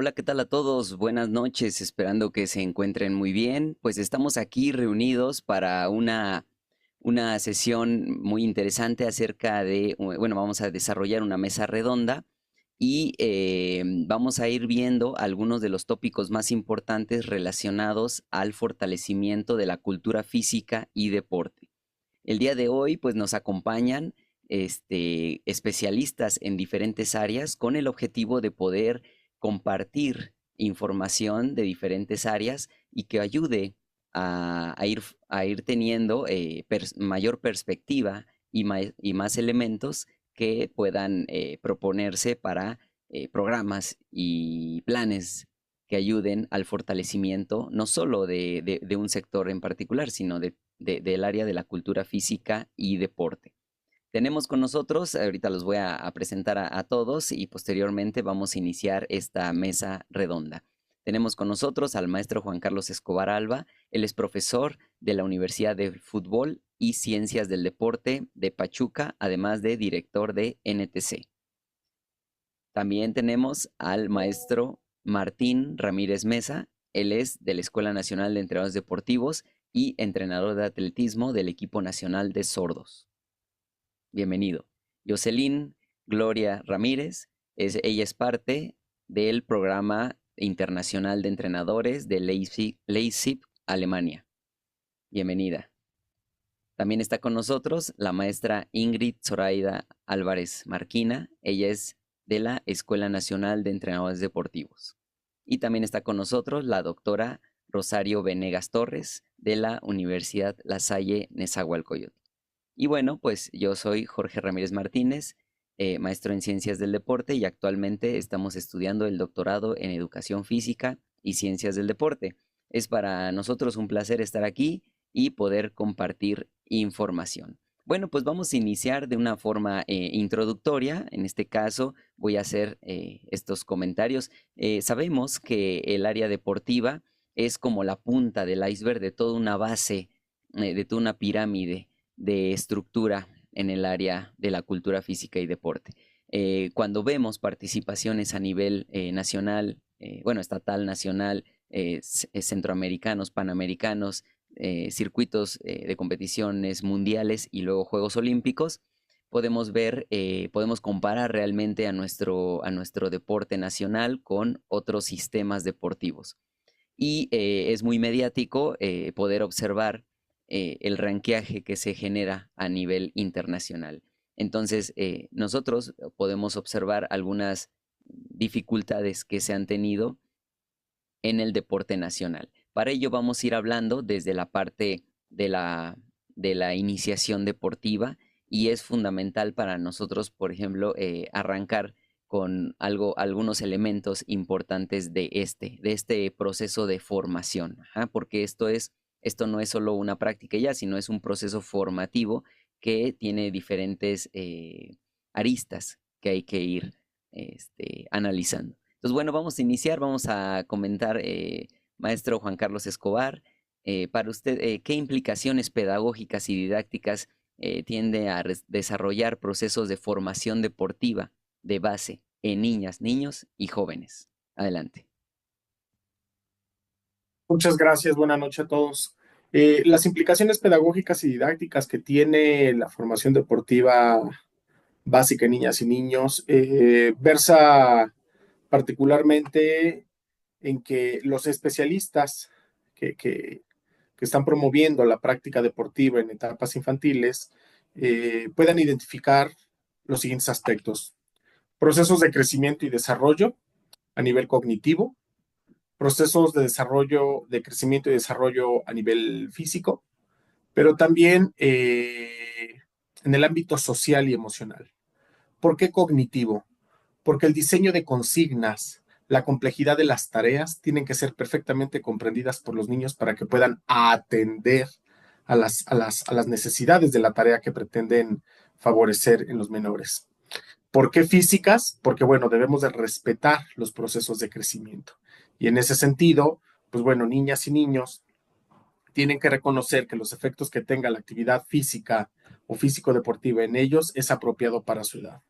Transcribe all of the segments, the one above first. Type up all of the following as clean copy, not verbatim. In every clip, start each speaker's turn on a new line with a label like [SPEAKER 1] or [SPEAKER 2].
[SPEAKER 1] Hola, ¿qué tal a todos? Buenas noches, esperando que se encuentren muy bien. Pues estamos aquí reunidos para una sesión muy interesante acerca de, bueno, vamos a desarrollar una mesa redonda y vamos a ir viendo algunos de los tópicos más importantes relacionados al fortalecimiento de la cultura física y deporte. El día de hoy, pues nos acompañan especialistas en diferentes áreas con el objetivo de poder compartir información de diferentes áreas y que ayude a ir teniendo mayor perspectiva y más elementos que puedan proponerse para programas y planes que ayuden al fortalecimiento no solo de un sector en particular, sino del área de la cultura física y deporte. Tenemos con nosotros, ahorita los voy a presentar a todos y posteriormente vamos a iniciar esta mesa redonda. Tenemos con nosotros al maestro Juan Carlos Escobar Alba. Él es profesor de la Universidad de Fútbol y Ciencias del Deporte de Pachuca, además de director de NTC. También tenemos al maestro Martín Ramírez Mesa. Él es de la Escuela Nacional de Entrenadores Deportivos y entrenador de atletismo del equipo nacional de sordos. Bienvenido. Jocelyn Gloria Ramírez, ella es parte del programa internacional de entrenadores de Leipzig, Alemania. Bienvenida. También está con nosotros la maestra Ingrid Zoraida Álvarez Marquina. Ella es de la Escuela Nacional de Entrenadores Deportivos. Y también está con nosotros la doctora Rosario Venegas Torres de la Universidad La Salle Nezahualcóyotl. Y bueno, pues yo soy Jorge Ramírez Martínez, maestro en Ciencias del Deporte y actualmente estamos estudiando el doctorado en Educación Física y Ciencias del Deporte. Es para nosotros un placer estar aquí y poder compartir información. Bueno, pues vamos a iniciar de una forma introductoria. En este caso voy a hacer estos comentarios. Sabemos que el área deportiva es como la punta del iceberg de toda una base, de toda una pirámide de estructura en el área de la cultura física y deporte. Cuando vemos participaciones a nivel nacional, bueno, estatal, nacional, centroamericanos, panamericanos, circuitos de competiciones mundiales y luego Juegos Olímpicos, podemos ver, podemos comparar realmente a nuestro deporte nacional con otros sistemas deportivos. Y es muy mediático poder observar el ranqueaje que se genera a nivel internacional. Entonces, nosotros podemos observar algunas dificultades que se han tenido en el deporte nacional. Para ello vamos a ir hablando desde la parte de la iniciación deportiva y es fundamental para nosotros, por ejemplo, arrancar con algunos elementos importantes de este proceso de formación, porque esto no es solo una práctica ya, sino es un proceso formativo que tiene diferentes aristas que hay que ir analizando. Entonces, bueno, vamos a iniciar, vamos a comentar, maestro Juan Carlos Escobar, para usted, ¿qué implicaciones pedagógicas y didácticas tiende a desarrollar procesos de formación deportiva de base en niñas, niños y jóvenes? Adelante.
[SPEAKER 2] Muchas gracias, buenas noches a todos. Las implicaciones pedagógicas y didácticas que tiene la formación deportiva básica en niñas y niños versa particularmente en que los especialistas que, que- que están promoviendo la práctica deportiva en etapas infantiles puedan identificar los siguientes aspectos: procesos de crecimiento y desarrollo a nivel cognitivo, procesos de desarrollo, de crecimiento y desarrollo a nivel físico, pero también en el ámbito social y emocional. ¿Por qué cognitivo? Porque el diseño de consignas, la complejidad de las tareas tienen que ser perfectamente comprendidas por los niños para que puedan atender a las necesidades de la tarea que pretenden favorecer en los menores. ¿Por qué físicas? Porque, bueno, debemos de respetar los procesos de crecimiento. Y en ese sentido, pues bueno, niñas y niños tienen que reconocer que los efectos que tenga la actividad física o físico-deportiva en ellos es apropiado para su edad.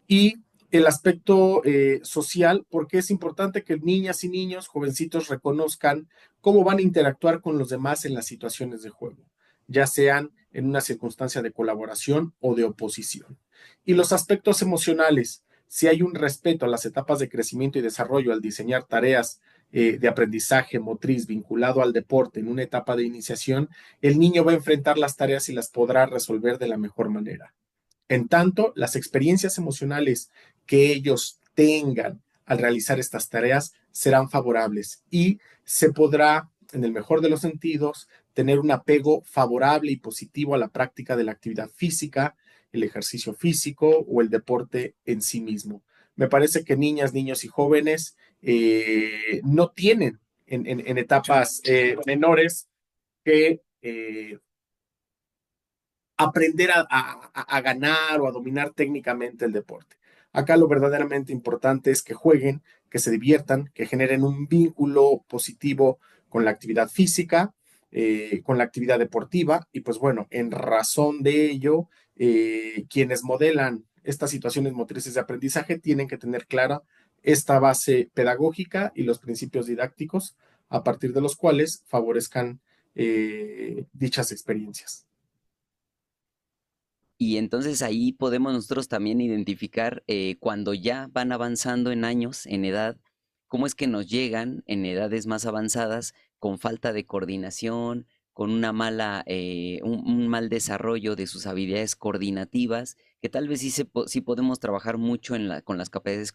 [SPEAKER 2] Y el aspecto social, porque es importante que niñas y niños, jovencitos, reconozcan cómo van a interactuar con los demás en las situaciones de juego, ya sean en una circunstancia de colaboración o de oposición. Y los aspectos emocionales, si hay un respeto a las etapas de crecimiento y desarrollo al diseñar tareas de aprendizaje motriz vinculado al deporte en una etapa de iniciación, el niño va a enfrentar las tareas y las podrá resolver de la mejor manera. En tanto, las experiencias emocionales que ellos tengan al realizar estas tareas serán favorables y se podrá, en el mejor de los sentidos, tener un apego favorable y positivo a la práctica de la actividad física, el ejercicio físico o el deporte en sí mismo. Me parece que niñas, niños y jóvenes no tienen en etapas menores que aprender a ganar o a dominar técnicamente el deporte. Acá lo verdaderamente importante es que jueguen, que se diviertan, que generen un vínculo positivo con la actividad física, con la actividad deportiva y pues bueno, en razón de ello, quienes modelan estas situaciones motrices de aprendizaje tienen que tener clara esta base pedagógica y los principios didácticos a partir de los cuales favorezcan dichas experiencias.
[SPEAKER 1] Y entonces ahí podemos nosotros también identificar cuando ya van avanzando en años, en edad, cómo es que nos llegan en edades más avanzadas con falta de coordinación, con una un mal desarrollo de sus habilidades coordinativas, que tal vez sí podemos trabajar mucho con las capacidades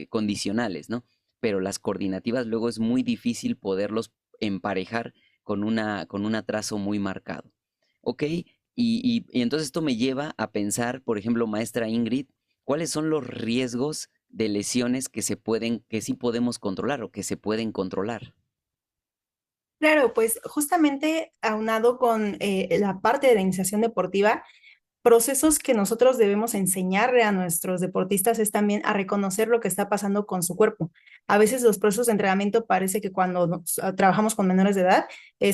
[SPEAKER 1] condicionales, ¿no? Pero las coordinativas luego es muy difícil poderlos emparejar con con un atraso muy marcado. ¿Ok? Y entonces esto me lleva a pensar, por ejemplo, maestra Ingrid, ¿cuáles son los riesgos de lesiones que sí podemos controlar o que se pueden controlar?
[SPEAKER 3] Claro, pues justamente aunado con la parte de la iniciación deportiva, procesos que nosotros debemos enseñarle a nuestros deportistas es también a reconocer lo que está pasando con su cuerpo. A veces los procesos de entrenamiento parece que cuando trabajamos con menores de edad,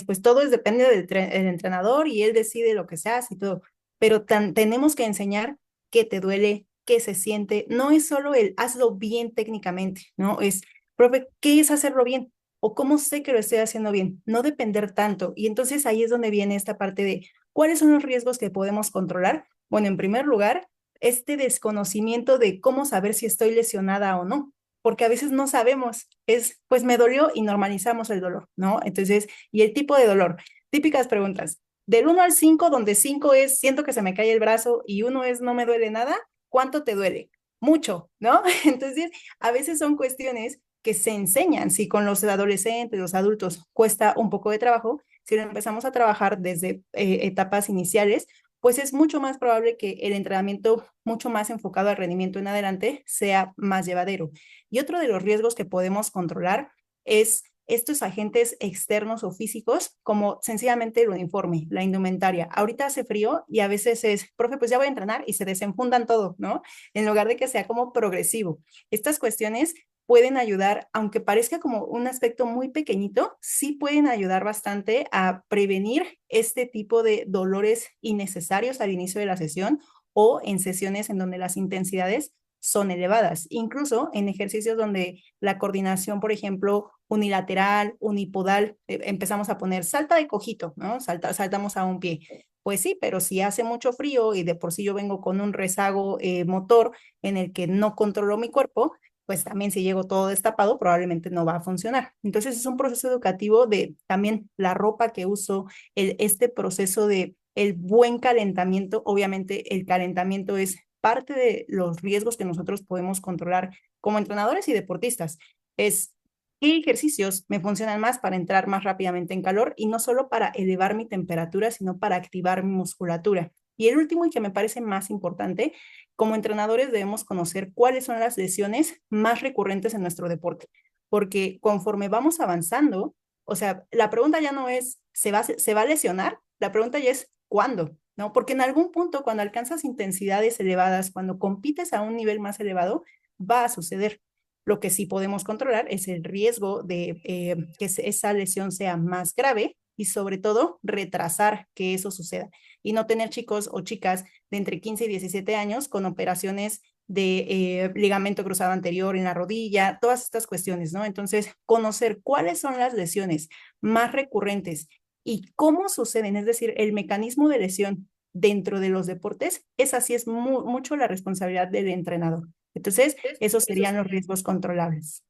[SPEAKER 3] pues todo depende del entrenador y él decide lo que se hace y todo, pero tenemos que enseñar qué te duele, qué se siente. No es solo el hazlo bien técnicamente, ¿no? Es, profe, ¿qué es hacerlo bien? ¿O cómo sé que lo estoy haciendo bien? No depender tanto. Y entonces ahí es donde viene esta parte de ¿cuáles son los riesgos que podemos controlar? Bueno, en primer lugar, este desconocimiento de cómo saber si estoy lesionada o no, porque a veces no sabemos, es, pues me dolió y normalizamos el dolor, ¿no? Entonces, y el tipo de dolor, típicas preguntas, del 1 al 5, donde 5 es siento que se me cae el brazo y 1 es no me duele nada, ¿cuánto te duele? Mucho, ¿no? Entonces, a veces son cuestiones que se enseñan, si con los adolescentes, los adultos cuesta un poco de trabajo, si lo empezamos a trabajar desde etapas iniciales, pues es mucho más probable que el entrenamiento mucho más enfocado al rendimiento en adelante sea más llevadero. Y otro de los riesgos que podemos controlar es estos agentes externos o físicos, como sencillamente el uniforme, la indumentaria. Ahorita hace frío y a veces es, profe, pues ya voy a entrenar y se desenfundan todo, ¿no? En lugar de que sea como progresivo. Estas cuestiones pueden ayudar, aunque parezca como un aspecto muy pequeñito, sí pueden ayudar bastante a prevenir este tipo de dolores innecesarios al inicio de la sesión o en sesiones en donde las intensidades son elevadas, incluso en ejercicios donde la coordinación, por ejemplo, unilateral, unipodal, empezamos a poner salta de cojito, ¿no? Saltamos a un pie. Pues sí, pero si hace mucho frío y de por sí yo vengo con un rezago motor en el que no controlo mi cuerpo, pues también si llego todo destapado, probablemente no va a funcionar. Entonces es un proceso educativo de también la ropa que uso, este proceso de el buen calentamiento. Obviamente el calentamiento es parte de los riesgos que nosotros podemos controlar como entrenadores y deportistas. Es qué ejercicios me funcionan más para entrar más rápidamente en calor y no solo para elevar mi temperatura, sino para activar mi musculatura. Y el último y que me parece más importante, como entrenadores debemos conocer cuáles son las lesiones más recurrentes en nuestro deporte, porque conforme vamos avanzando, o sea, la pregunta ya no es, se va a lesionar? La pregunta ya es, ¿cuándo? ¿No? Porque en algún punto, cuando alcanzas intensidades elevadas, cuando compites a un nivel más elevado, va a suceder. Lo que sí podemos controlar es el riesgo de que esa lesión sea más grave y sobre todo retrasar que eso suceda y no tener chicos o chicas de entre 15 y 17 años con operaciones de ligamento cruzado anterior en la rodilla, todas estas cuestiones, ¿no? Entonces, conocer cuáles son las lesiones más recurrentes y cómo suceden, es decir, el mecanismo de lesión dentro de los deportes, esa sí es mucho la responsabilidad del entrenador. Entonces, esos serían los riesgos controlables.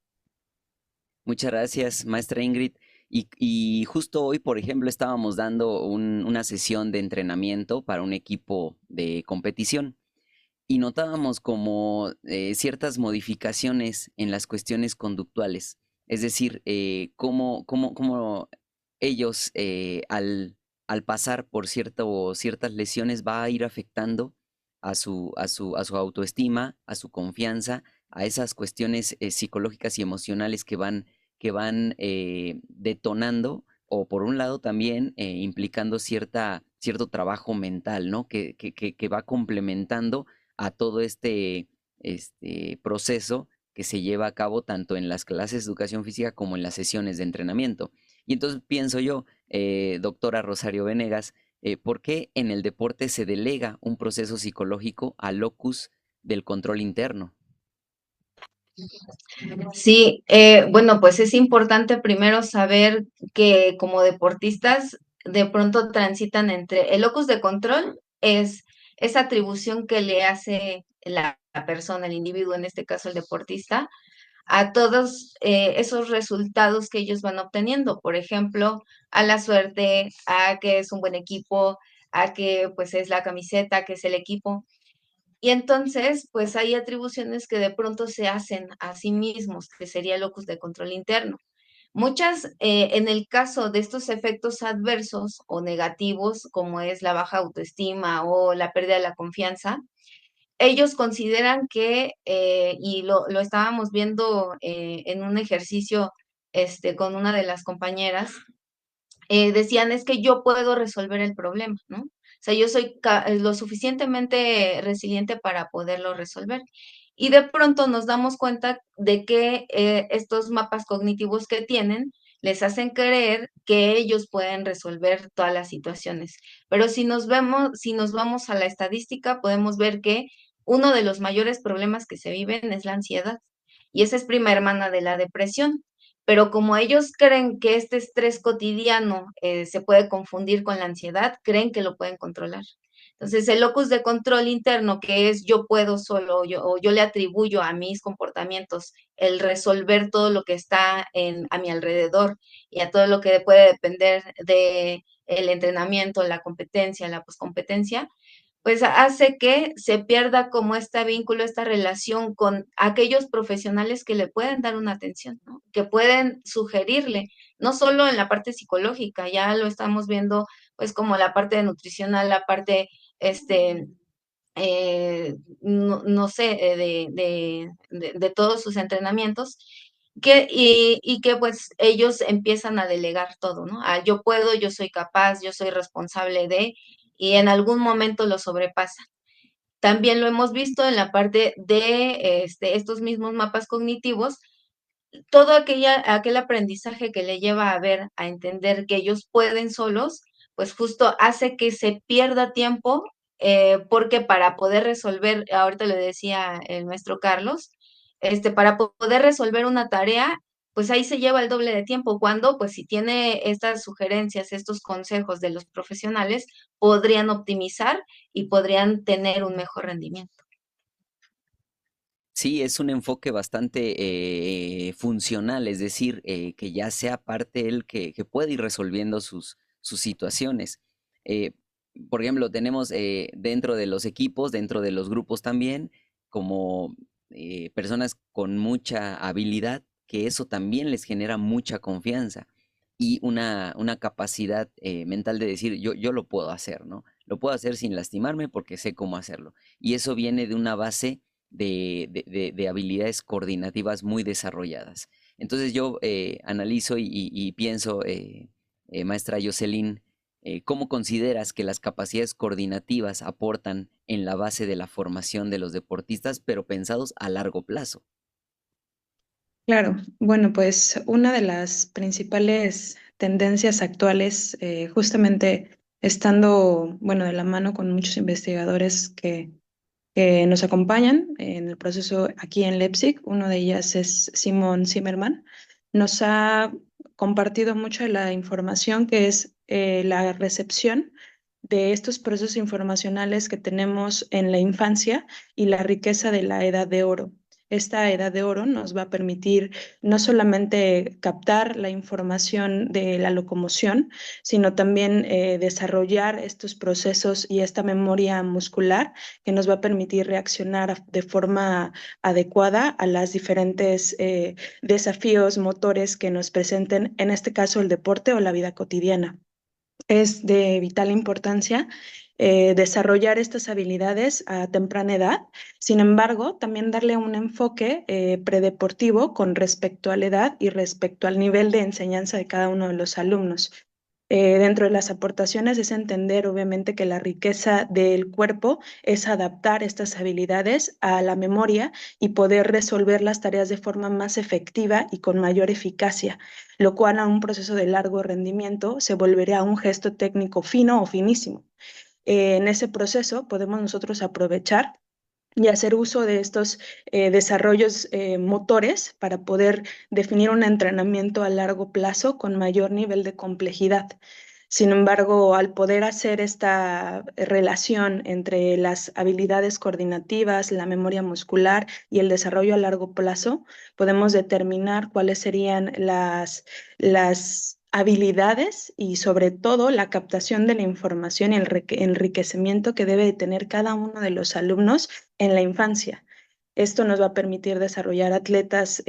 [SPEAKER 1] Muchas gracias, maestra Ingrid. Y justo hoy, por ejemplo, estábamos dando una sesión de entrenamiento para un equipo de competición y notábamos como ciertas modificaciones en las cuestiones conductuales. Es decir, cómo ellos al pasar por ciertas lesiones va a ir afectando a su autoestima, a su confianza, a esas cuestiones psicológicas y emocionales que van detonando, o por un lado también implicando cierto trabajo mental, ¿no? Que va complementando a todo este proceso que se lleva a cabo tanto en las clases de educación física como en las sesiones de entrenamiento. Y entonces pienso yo, doctora Rosario Venegas, ¿por qué en el deporte se delega un proceso psicológico al locus del control interno?
[SPEAKER 4] Sí, bueno, pues es importante primero saber que como deportistas de pronto transitan entre el locus de control es esa atribución que le hace la persona, el individuo, en este caso el deportista, a todos esos resultados que ellos van obteniendo, por ejemplo, a la suerte, a que es un buen equipo, a que pues es la camiseta, que es el equipo. Y entonces, pues hay atribuciones que de pronto se hacen a sí mismos, que sería el locus de control interno. Muchas, en el caso de estos efectos adversos o negativos, como es la baja autoestima o la pérdida de la confianza, ellos consideran que, y lo estábamos viendo en un ejercicio con una de las compañeras, decían es que yo puedo resolver el problema, ¿no? O sea, yo soy lo suficientemente resiliente para poderlo resolver. Y de pronto nos damos cuenta de que estos mapas cognitivos que tienen les hacen creer que ellos pueden resolver todas las situaciones. Pero si nos vamos a la estadística, podemos ver que uno de los mayores problemas que se viven es la ansiedad. Y esa es prima hermana de la depresión, pero como ellos creen que este estrés cotidiano se puede confundir con la ansiedad, creen que lo pueden controlar. Entonces, el locus de control interno, que es yo puedo solo, o yo le atribuyo a mis comportamientos el resolver todo lo que está a mi alrededor y a todo lo que puede depender de el entrenamiento, la competencia, la poscompetencia, pues hace que se pierda como este vínculo, esta relación con aquellos profesionales que le pueden dar una atención, ¿no? Que pueden sugerirle, no solo en la parte psicológica, ya lo estamos viendo pues como la parte de nutricional, la parte, no sé, de todos sus entrenamientos, y que pues ellos empiezan a delegar todo, ¿no? Yo puedo, yo soy capaz, yo soy responsable de, y en algún momento lo sobrepasan. También lo hemos visto en la parte de estos mismos mapas cognitivos, todo aquel aprendizaje que le lleva a ver, a entender que ellos pueden solos, pues justo hace que se pierda tiempo, porque para poder resolver, ahorita le decía el maestro Carlos, para poder resolver una tarea, pues ahí se lleva el doble de tiempo, cuando pues si tiene estas sugerencias, estos consejos de los profesionales, podrían optimizar y podrían tener un mejor rendimiento.
[SPEAKER 1] Sí, es un enfoque bastante funcional, es decir, que ya sea parte él que puede ir resolviendo sus situaciones. Eh, por ejemplo, tenemos dentro de los equipos, dentro de los grupos también, como personas con mucha habilidad, que eso también les genera mucha confianza y una capacidad mental de decir, yo lo puedo hacer, ¿no? Lo puedo hacer sin lastimarme porque sé cómo hacerlo. Y eso viene de una base de habilidades coordinativas muy desarrolladas. Entonces yo analizo y pienso, maestra Jocelyn, ¿cómo consideras que las capacidades coordinativas aportan en la base de la formación de los deportistas, pero pensados a largo plazo?
[SPEAKER 5] Claro, bueno, pues una de las principales tendencias actuales, justamente estando, bueno, de la mano con muchos investigadores que que nos acompañan en el proceso aquí en Leipzig. Uno de ellas es Simon Zimmerman. Nos ha compartido mucho de la información que es la recepción de estos procesos informacionales que tenemos en la infancia y la riqueza de la edad de oro. Esta edad de oro nos va a permitir no solamente captar la información de la locomoción, sino también desarrollar estos procesos y esta memoria muscular que nos va a permitir reaccionar de forma adecuada a las diferentes desafíos motores que nos presenten, en este caso el deporte o la vida cotidiana. Es de vital importancia desarrollar estas habilidades a temprana edad. Sin embargo, también darle un enfoque predeportivo con respecto a la edad y respecto al nivel de enseñanza de cada uno de los alumnos. Dentro de las aportaciones es entender, obviamente, que la riqueza del cuerpo es adaptar estas habilidades a la memoria y poder resolver las tareas de forma más efectiva y con mayor eficacia, lo cual a un proceso de largo rendimiento se volvería un gesto técnico fino o finísimo. En ese proceso podemos nosotros aprovechar y hacer uso de estos desarrollos motores para poder definir un entrenamiento a largo plazo con mayor nivel de complejidad. Sin embargo, al poder hacer esta relación entre las habilidades coordinativas, la memoria muscular y el desarrollo a largo plazo, podemos determinar cuáles serían las habilidades y sobre todo la captación de la información y el enriquecimiento que debe de tener cada uno de los alumnos en la infancia. Esto nos va a permitir desarrollar atletas,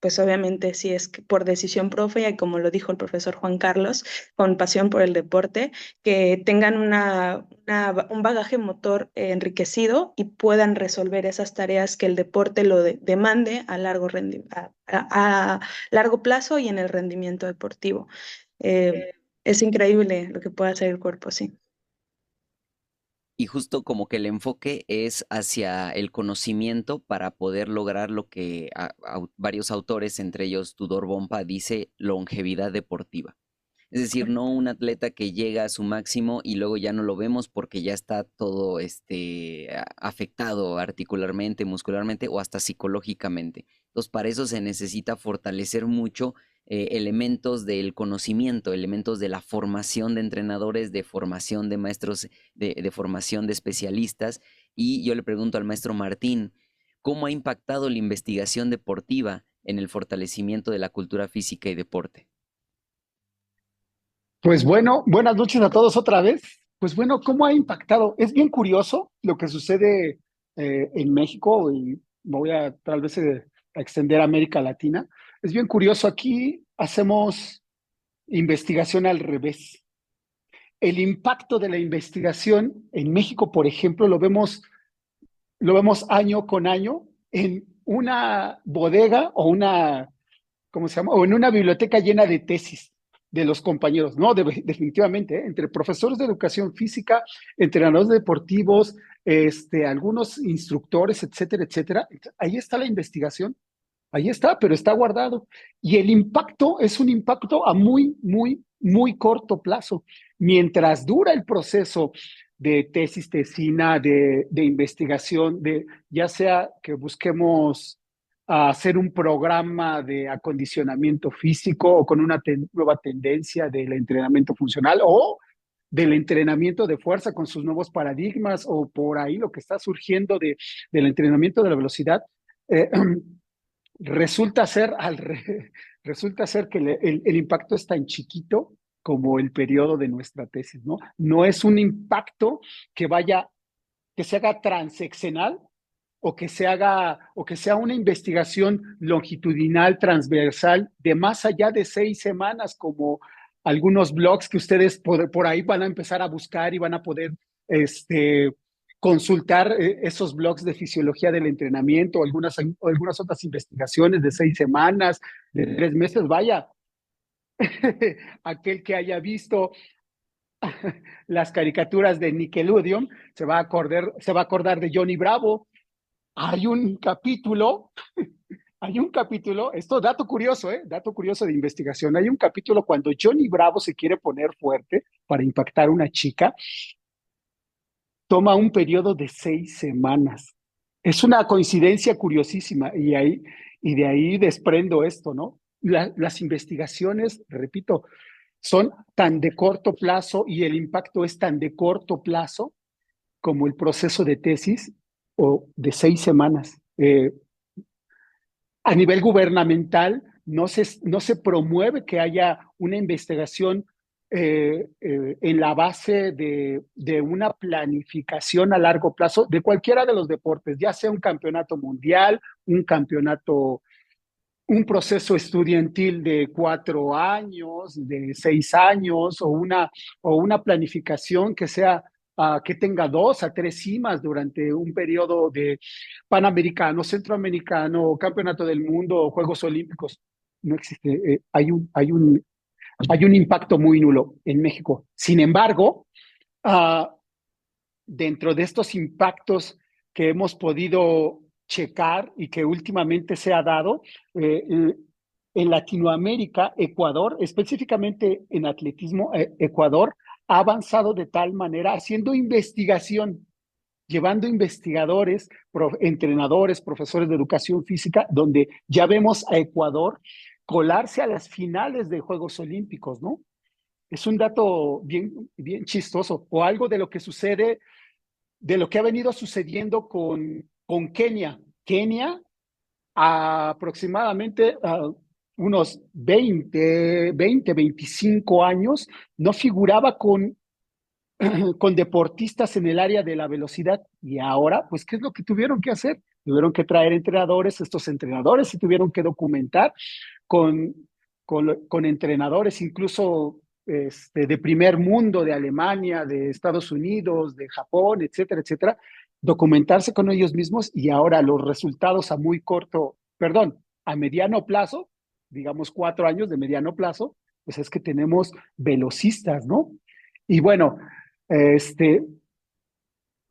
[SPEAKER 5] pues obviamente si es que por decisión propia, y como lo dijo el profesor Juan Carlos, con pasión por el deporte, que tengan un bagaje motor enriquecido y puedan resolver esas tareas que el deporte lo demande a a largo plazo y en el rendimiento deportivo. Es increíble lo que puede hacer el cuerpo, sí.
[SPEAKER 1] Y justo como que el enfoque es hacia el conocimiento para poder lograr lo que varios autores, entre ellos Tudor Bompa, dice longevidad deportiva. Es decir, no un atleta que llega a su máximo y luego ya no lo vemos porque ya está todo afectado articularmente, muscularmente o hasta psicológicamente. Entonces, para eso se necesita fortalecer mucho elementos del conocimiento, elementos de la formación de entrenadores, de formación de maestros, de formación de especialistas. Y yo le pregunto al maestro Martín, ¿cómo ha impactado la investigación deportiva en el fortalecimiento de la cultura física y deporte?
[SPEAKER 6] Pues bueno, buenas noches a todos otra vez. Pues bueno, ¿cómo ha impactado? Es bien curioso lo que sucede en México y me voy a tal vez a extender a América Latina. Es bien curioso, aquí hacemos investigación al revés. El impacto de la investigación en México, por ejemplo, lo vemos año con año en una bodega o una, ¿cómo se llama? O en una biblioteca llena de tesis de los compañeros, no, definitivamente, entre profesores de educación física, entrenadores deportivos, algunos instructores, etcétera, etcétera. Ahí está la investigación, ahí está, pero está guardado. Y el impacto es un impacto a muy, muy, muy corto plazo. Mientras dura el proceso de tesis, tesina, de investigación, ya sea que busquemos hacer un programa de acondicionamiento físico o con una nueva tendencia del entrenamiento funcional o del entrenamiento de fuerza con sus nuevos paradigmas o por ahí lo que está surgiendo del entrenamiento de la velocidad, eh, resulta ser, resulta ser que el impacto es tan chiquito como el periodo de nuestra tesis, ¿no? No es un impacto que que se haga transeccional o que sea una investigación longitudinal, transversal, de más allá de 6 semanas, como algunos blogs que ustedes por ahí van a empezar a buscar y van a poder consultar esos blogs de fisiología del entrenamiento, algunas otras investigaciones de 6 semanas, de 3 meses, vaya. Aquel que haya visto las caricaturas de Nickelodeon se va a acordar de Johnny Bravo. Hay un capítulo, esto dato curioso, dato curioso de investigación. Hay un capítulo cuando Johnny Bravo se quiere poner fuerte para impactar a una chica toma un periodo de 6 semanas. Es una coincidencia curiosísima y de ahí desprendo esto, ¿no? Las investigaciones, repito, son tan de corto plazo y el impacto es tan de corto plazo como el proceso de tesis o de 6 semanas. A nivel gubernamental, no se promueve que haya una investigación en la base de una planificación a largo plazo de cualquiera de los deportes, ya sea un campeonato mundial, un campeonato, un proceso estudiantil de 4 años, de 6 años, o una planificación que sea que tenga 2 a 3 cimas durante un periodo de Panamericano, Centroamericano, Campeonato del Mundo, Juegos Olímpicos. No existe. Hay un impacto muy nulo en México. Sin embargo, uh, dentro de estos impactos que hemos podido checar y que últimamente se ha dado, en Latinoamérica, Ecuador, específicamente en atletismo, Ecuador ha avanzado de tal manera haciendo investigación, llevando investigadores, entrenadores, profesores de educación física, donde ya vemos a Ecuador colarse a las finales de Juegos Olímpicos, ¿no? Es un dato bien, bien chistoso, o algo de lo que sucede, de lo que ha venido sucediendo con Kenia. Kenia, aproximadamente unos 25 años, no figuraba con deportistas en el área de la velocidad. Y ahora, pues, ¿qué es lo que tuvieron que hacer? Tuvieron que traer entrenadores, estos entrenadores se tuvieron que documentar con, con entrenadores incluso de primer mundo, de Alemania, de Estados Unidos, de Japón, etcétera, etcétera, documentarse con ellos mismos y ahora los resultados a muy corto, perdón, a mediano plazo, digamos 4 años de mediano plazo, pues es que tenemos velocistas, ¿no? Y bueno, este,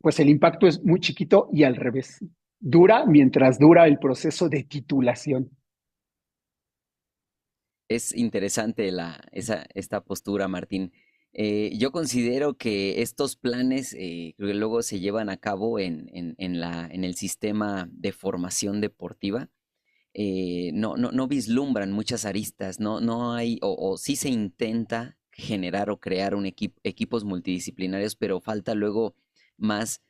[SPEAKER 6] pues el impacto es muy chiquito y al revés. Dura mientras dura el proceso de titulación.
[SPEAKER 1] Es interesante esta postura, Martín. Yo considero que estos planes que luego se llevan a cabo en el sistema de formación deportiva no vislumbran muchas aristas, no hay, o sí se intenta generar o crear equipos multidisciplinarios, pero falta luego más,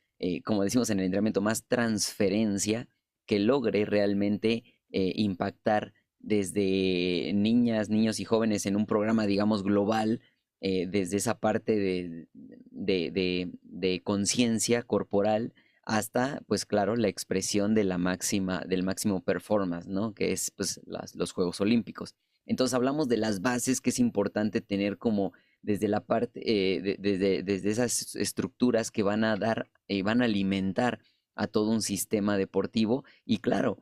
[SPEAKER 1] como decimos en el entrenamiento, más transferencia que logre realmente impactar desde niñas, niños y jóvenes en un programa, digamos, global, desde esa parte de conciencia corporal hasta, pues claro, la expresión de del máximo performance, ¿no? Que es, pues, los Juegos Olímpicos. Entonces hablamos de las bases que es importante tener como desde la parte, desde esas estructuras que van a dar, van a alimentar a todo un sistema deportivo y claro,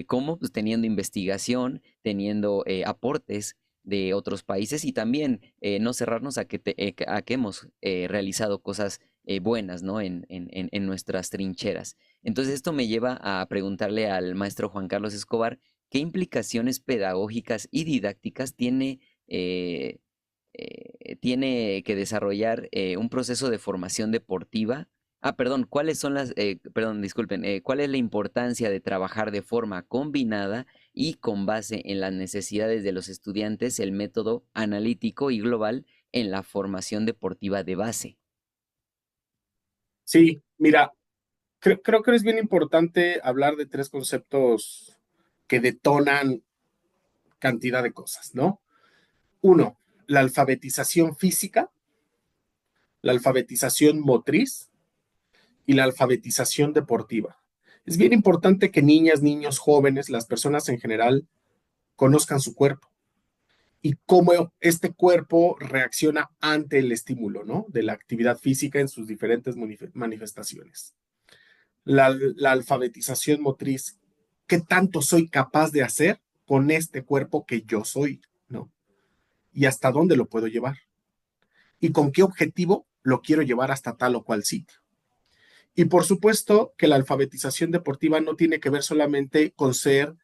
[SPEAKER 1] ¿cómo? Pues teniendo investigación, teniendo aportes de otros países y también no cerrarnos a que hemos realizado cosas buenas, ¿no? En nuestras trincheras. Entonces esto me lleva a preguntarle al maestro Juan Carlos Escobar, ¿qué implicaciones pedagógicas y didácticas tiene que desarrollar un proceso de formación deportiva? Ah, perdón, perdón, disculpen, ¿cuál es la importancia de trabajar de forma combinada y con base en las necesidades de los estudiantes, el método analítico y global en la formación deportiva de base?
[SPEAKER 2] Sí, mira, creo que es bien importante hablar de tres conceptos que detonan cantidad de cosas, ¿no? Uno, la alfabetización física, la alfabetización motriz y la alfabetización deportiva. Es bien importante que niñas, niños, jóvenes, las personas en general, conozcan su cuerpo y cómo este cuerpo reacciona ante el estímulo, ¿no? De la actividad física en sus diferentes manifestaciones. La alfabetización motriz, ¿qué tanto soy capaz de hacer con este cuerpo que yo soy, ¿no? Y hasta dónde lo puedo llevar. Y con qué objetivo lo quiero llevar hasta tal o cual sitio. Y por supuesto que la alfabetización deportiva no tiene que ver solamente con ser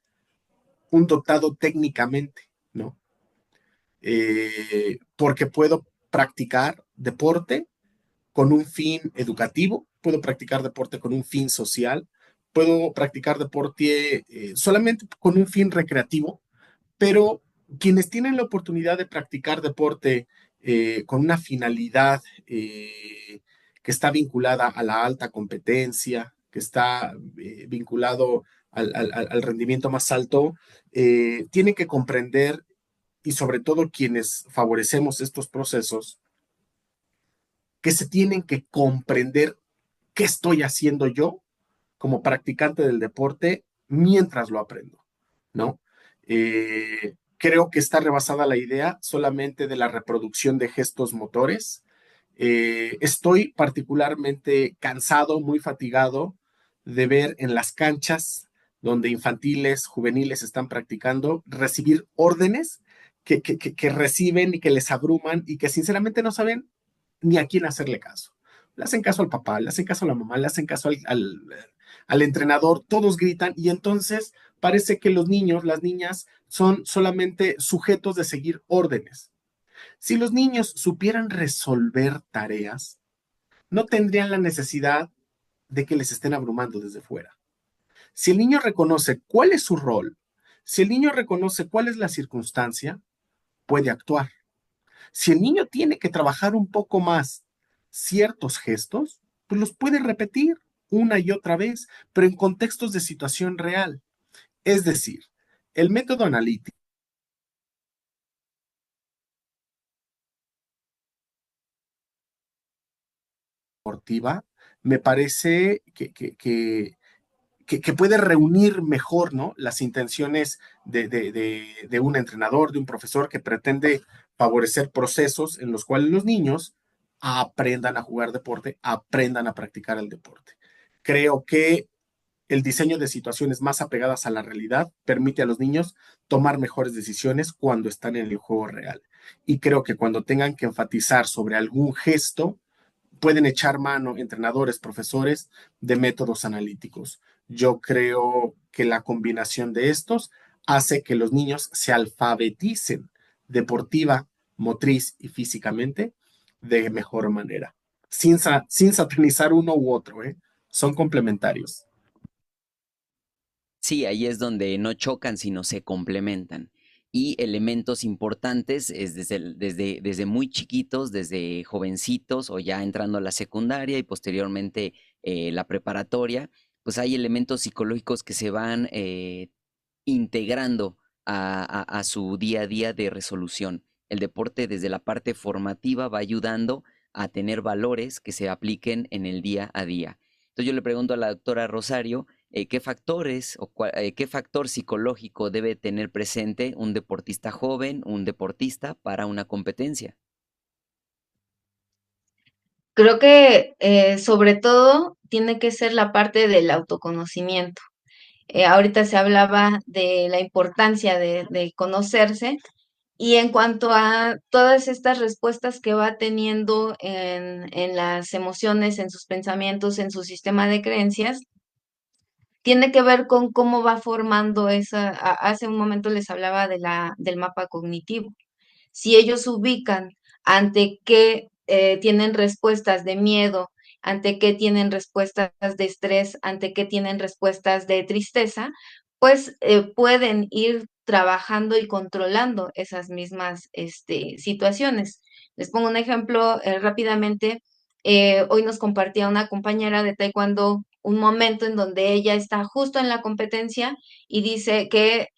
[SPEAKER 2] un dotado técnicamente, ¿no? Porque puedo practicar deporte con un fin educativo, puedo practicar deporte con un fin social, puedo practicar deporte solamente con un fin recreativo, pero quienes tienen la oportunidad de practicar deporte con una finalidad que está vinculada a la alta competencia, que está vinculado al rendimiento más alto, tienen que comprender, y sobre todo quienes favorecemos estos procesos, que se tienen que comprender qué estoy haciendo yo como practicante del deporte mientras lo aprendo, ¿no? Creo que está rebasada la idea solamente de la reproducción de gestos motores. Estoy particularmente cansado, muy fatigado de ver en las canchas donde infantiles, juveniles están practicando, recibir órdenes que reciben y que les abruman y que sinceramente no saben ni a quién hacerle caso. Le hacen caso al papá, le hacen caso a la mamá, le hacen caso al entrenador, todos gritan y entonces parece que los niños, las niñas son solamente sujetos de seguir órdenes. Si los niños supieran resolver tareas, no tendrían la necesidad de que les estén abrumando desde fuera. Si el niño reconoce cuál es su rol, si el niño reconoce cuál es la circunstancia, puede actuar. Si el niño tiene que trabajar un poco más ciertos gestos, pues los puede repetir una y otra vez, pero en contextos de situación real. Es decir, el método analítico deportiva me parece que puede reunir mejor, ¿no?, las intenciones de un entrenador, de un profesor que pretende favorecer procesos en los cuales los niños aprendan a jugar deporte, aprendan a practicar el deporte. Creo que el diseño de situaciones más apegadas a la realidad permite a los niños tomar mejores decisiones cuando están en el juego real. Y creo que cuando tengan que enfatizar sobre algún gesto, pueden echar mano entrenadores, profesores de métodos analíticos. Yo creo que la combinación de estos hace que los niños se alfabeticen deportiva, motriz y físicamente de mejor manera, sin satanizar uno u otro, ¿eh? Son complementarios.
[SPEAKER 1] Sí, ahí es donde no chocan, sino se complementan. Y elementos importantes es desde muy chiquitos, desde jovencitos o ya entrando a la secundaria y posteriormente la preparatoria, pues hay elementos psicológicos que se van integrando a su día a día de resolución. El deporte desde la parte formativa va ayudando a tener valores que se apliquen en el día a día. Entonces yo le pregunto a la doctora Rosario, ¿qué factores o qué factor psicológico debe tener presente un deportista joven, un deportista para una competencia?
[SPEAKER 4] Creo que sobre todo tiene que ser la parte del autoconocimiento. Ahorita se hablaba de la importancia de conocerse y en cuanto a todas estas respuestas que va teniendo en las emociones, en sus pensamientos, en su sistema de creencias, tiene que ver con cómo va formando hace un momento les hablaba del mapa cognitivo. Si ellos ubican ante qué tienen respuestas de miedo, ante qué tienen respuestas de estrés, ante qué tienen respuestas de tristeza, pues pueden ir trabajando y controlando esas mismas situaciones. Les pongo un ejemplo rápidamente. Hoy nos compartía una compañera de taekwondo un momento en donde ella está justo en la competencia y dice que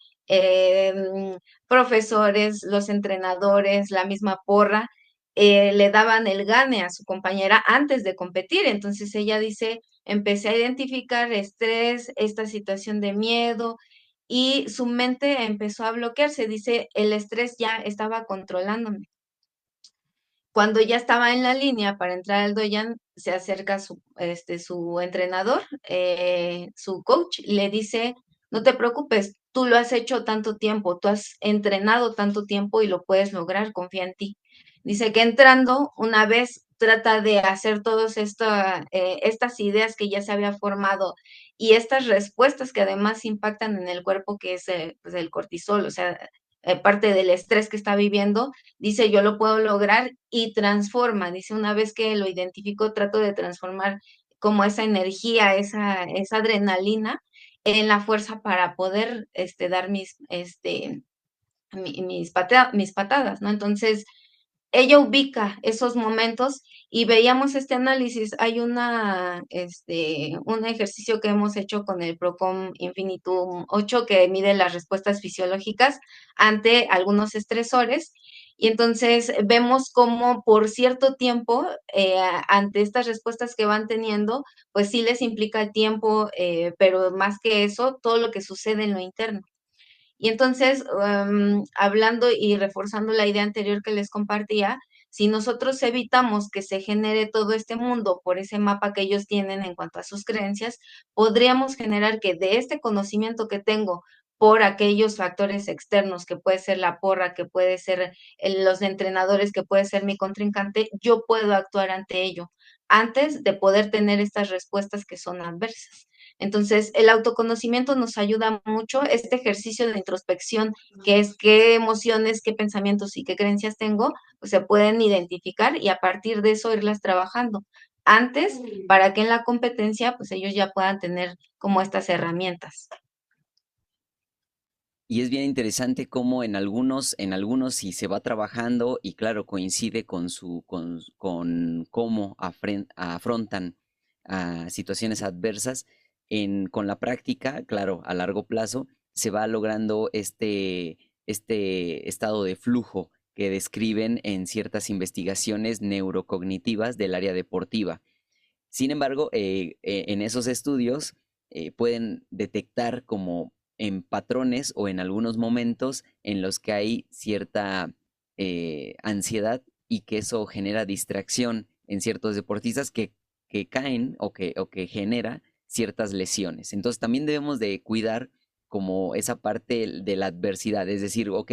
[SPEAKER 4] profesores, los entrenadores, la misma porra, le daban el gane a su compañera antes de competir. Entonces ella dice, empecé a identificar estrés, esta situación de miedo y su mente empezó a bloquearse. Dice, el estrés ya estaba controlándome. Cuando ya estaba en la línea para entrar al doyan, se acerca su entrenador, su coach, y le dice, no te preocupes, tú lo has hecho tanto tiempo, tú has entrenado tanto tiempo y lo puedes lograr, confía en ti. Dice que entrando, una vez trata de hacer todas estas ideas que ya se había formado y estas respuestas que además impactan en el cuerpo, que es pues el cortisol, o sea, parte del estrés que está viviendo. Dice, yo lo puedo lograr y transforma. Dice, una vez que lo identifico, trato de transformar como esa energía, esa adrenalina en la fuerza para poder dar mis patadas, ¿no? Entonces, ella ubica esos momentos y veíamos este análisis. Hay un ejercicio que hemos hecho con el Procom Infinitum 8 que mide las respuestas fisiológicas ante algunos estresores. Y entonces vemos cómo por cierto tiempo, ante estas respuestas que van teniendo, pues sí les implica el tiempo, pero más que eso, todo lo que sucede en lo interno. Y entonces, hablando y reforzando la idea anterior que les compartía, si nosotros evitamos que se genere todo este mundo por ese mapa que ellos tienen en cuanto a sus creencias, podríamos generar que de este conocimiento que tengo por aquellos factores externos, que puede ser la porra, que puede ser los entrenadores, que puede ser mi contrincante, yo puedo actuar ante ello antes de poder tener estas respuestas que son adversas. Entonces, el autoconocimiento nos ayuda mucho, este ejercicio de introspección, que es qué emociones, qué pensamientos y qué creencias tengo, pues se pueden identificar y a partir de eso irlas trabajando antes para que en la competencia, pues ellos ya puedan tener como estas herramientas.
[SPEAKER 1] Y es bien interesante cómo en algunos sí se va trabajando y claro, coincide con cómo afrontan situaciones adversas. Con la práctica, claro, a largo plazo se va logrando este estado de flujo que describen en ciertas investigaciones neurocognitivas del área deportiva. Sin embargo, en esos estudios pueden detectar como en patrones o en algunos momentos en los que hay cierta ansiedad y que eso genera distracción en ciertos deportistas que caen o que genera ciertas lesiones. Entonces también debemos de cuidar como esa parte de la adversidad, es decir, ok,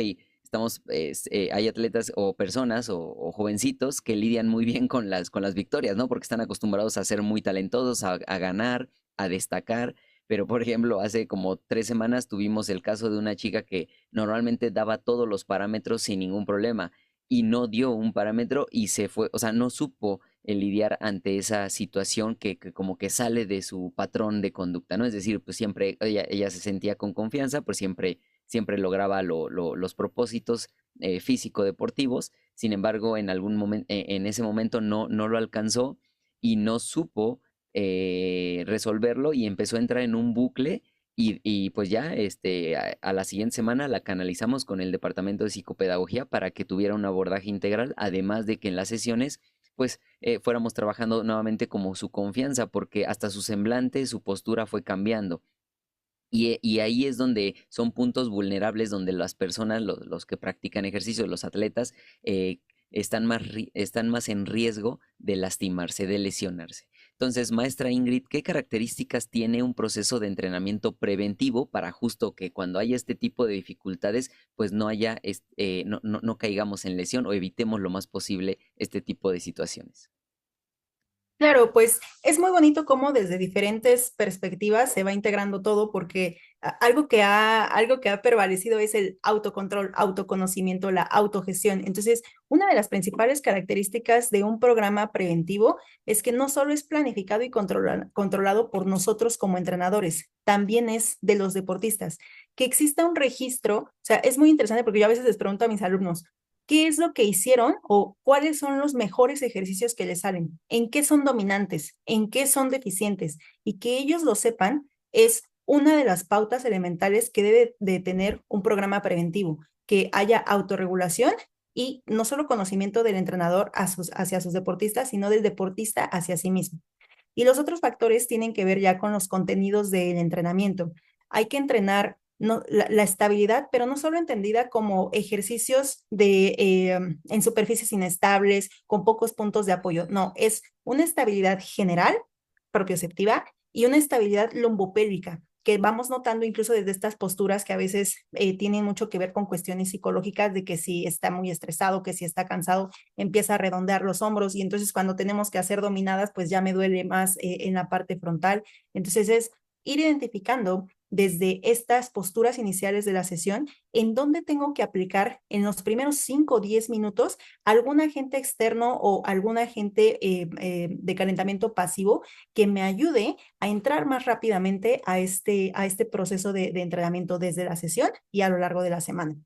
[SPEAKER 1] hay atletas o personas o jovencitos que lidian muy bien con las victorias, ¿no? Porque están acostumbrados a ser muy talentosos, a ganar, a destacar. Pero, por ejemplo, hace como 3 semanas tuvimos el caso de una chica que normalmente daba todos los parámetros sin ningún problema y no dio un parámetro y se fue, o sea, no supo lidiar ante esa situación que como que sale de su patrón de conducta, ¿no? Es decir, pues siempre ella se sentía con confianza, pues siempre lograba los propósitos físico-deportivos. Sin embargo, en algún momento, en ese momento no lo alcanzó y no supo resolverlo y empezó a entrar en un bucle y pues ya a la siguiente semana la canalizamos con el departamento de psicopedagogía para que tuviera un abordaje integral, además de que en las sesiones pues fuéramos trabajando nuevamente como su confianza, porque hasta su semblante, su postura fue cambiando. Y ahí es donde son puntos vulnerables donde las personas, los que practican ejercicio, los atletas, están más en riesgo de lastimarse, de lesionarse. Entonces, maestra Ingrid, ¿qué características tiene un proceso de entrenamiento preventivo para justo que cuando haya este tipo de dificultades, pues no caigamos en lesión o evitemos lo más posible este tipo de situaciones?
[SPEAKER 3] Claro, pues es muy bonito cómo desde diferentes perspectivas se va integrando todo porque algo que ha prevalecido es el autocontrol, autoconocimiento, la autogestión. Entonces, una de las principales características de un programa preventivo es que no solo es planificado y controlado por nosotros como entrenadores, también es de los deportistas. Que exista un registro, o sea, es muy interesante porque yo a veces les pregunto a mis alumnos, ¿qué es lo que hicieron o cuáles son los mejores ejercicios que les salen? ¿En qué son dominantes? ¿En qué son deficientes? Y que ellos lo sepan es una de las pautas elementales que debe de tener un programa preventivo, que haya autorregulación y no solo conocimiento del entrenador hacia sus deportistas, sino del deportista hacia sí mismo. Y los otros factores tienen que ver ya con los contenidos del entrenamiento. Hay que entrenar la estabilidad, pero no solo entendida como ejercicios en superficies inestables, con pocos puntos de apoyo. No, es una estabilidad general, propioceptiva, y una estabilidad lombopélvica, que vamos notando incluso desde estas posturas que a veces tienen mucho que ver con cuestiones psicológicas de que si está muy estresado, que si está cansado, empieza a redondear los hombros y entonces cuando tenemos que hacer dominadas, pues ya me duele más en la parte frontal. Entonces es ir identificando desde estas posturas iniciales de la sesión, en dónde tengo que aplicar en los primeros 5 o 10 minutos algún agente externo o algún agente de calentamiento pasivo que me ayude a entrar más rápidamente a este proceso de entrenamiento desde la sesión y a lo largo de la semana.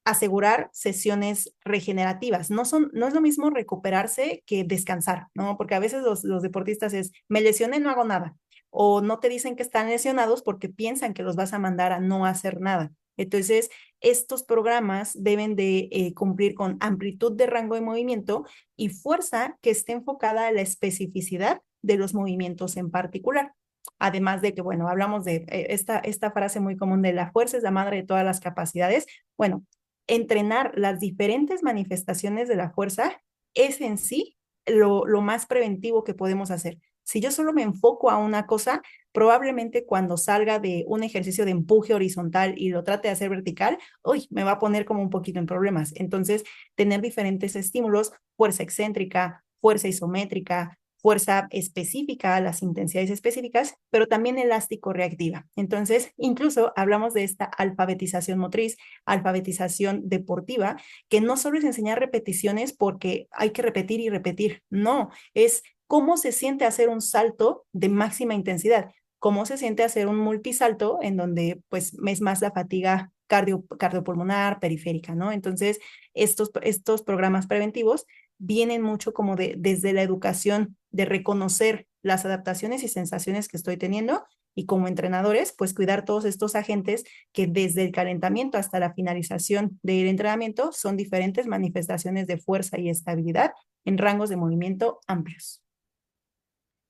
[SPEAKER 3] Asegurar sesiones regenerativas. No es lo mismo recuperarse que descansar, ¿no? Porque a veces los deportistas es, me lesioné, no hago nada. O no te dicen que están lesionados porque piensan que los vas a mandar a no hacer nada. Entonces, estos programas deben de cumplir con amplitud de rango de movimiento y fuerza que esté enfocada a la especificidad de los movimientos en particular. Además de que, bueno, hablamos de esta frase muy común de la fuerza es la madre de todas las capacidades. Bueno, entrenar las diferentes manifestaciones de la fuerza es en sí lo más preventivo que podemos hacer. Si yo solo me enfoco a una cosa, probablemente cuando salga de un ejercicio de empuje horizontal y lo trate de hacer vertical, uy, me va a poner como un poquito en problemas. Entonces, tener diferentes estímulos, fuerza excéntrica, fuerza isométrica, fuerza específica a las intensidades específicas, pero también elástico reactiva. Entonces, incluso hablamos de esta alfabetización motriz, alfabetización deportiva, que no solo es enseñar repeticiones porque hay que repetir y repetir, no, es cómo se siente hacer un salto de máxima intensidad, cómo se siente hacer un multisalto en donde pues es más la fatiga cardiopulmonar, periférica, ¿no? Entonces, estos programas preventivos vienen mucho como desde la educación, de reconocer las adaptaciones y sensaciones que estoy teniendo y como entrenadores, pues cuidar todos estos agentes que desde el calentamiento hasta la finalización del entrenamiento son diferentes manifestaciones de fuerza y estabilidad en rangos de movimiento amplios.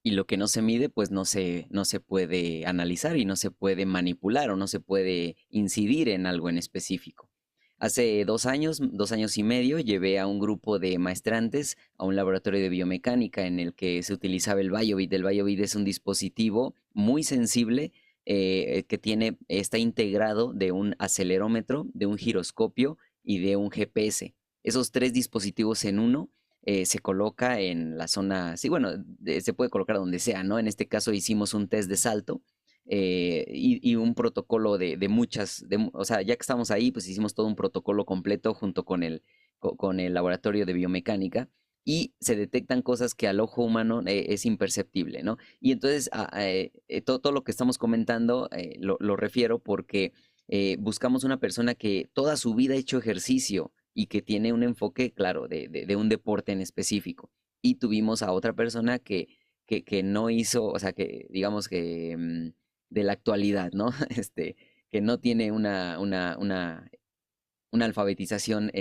[SPEAKER 1] Y lo que no se mide, pues no se puede analizar y no se puede manipular o no se puede incidir en algo en específico. Hace 2 años y medio, llevé a un grupo de maestrantes a un laboratorio de biomecánica en el que se utilizaba el BioBeat. El BioBeat es un dispositivo muy sensible que está integrado de un acelerómetro, de un giroscopio y de un GPS. Esos 3 dispositivos en uno se coloca en la zona, sí, bueno, se puede colocar donde sea, ¿no? En este caso hicimos un test de salto y un protocolo o sea, ya que estamos ahí, pues hicimos todo un protocolo completo junto con el laboratorio de biomecánica y se detectan cosas que al ojo humano es imperceptible, ¿no? Y entonces todo lo que estamos comentando lo refiero porque buscamos una persona que toda su vida ha hecho ejercicio y que tiene un enfoque, claro, de un deporte en específico. Y tuvimos a otra persona que no hizo, o sea, que digamos que de la actualidad, ¿no? Que no tiene una alfabetización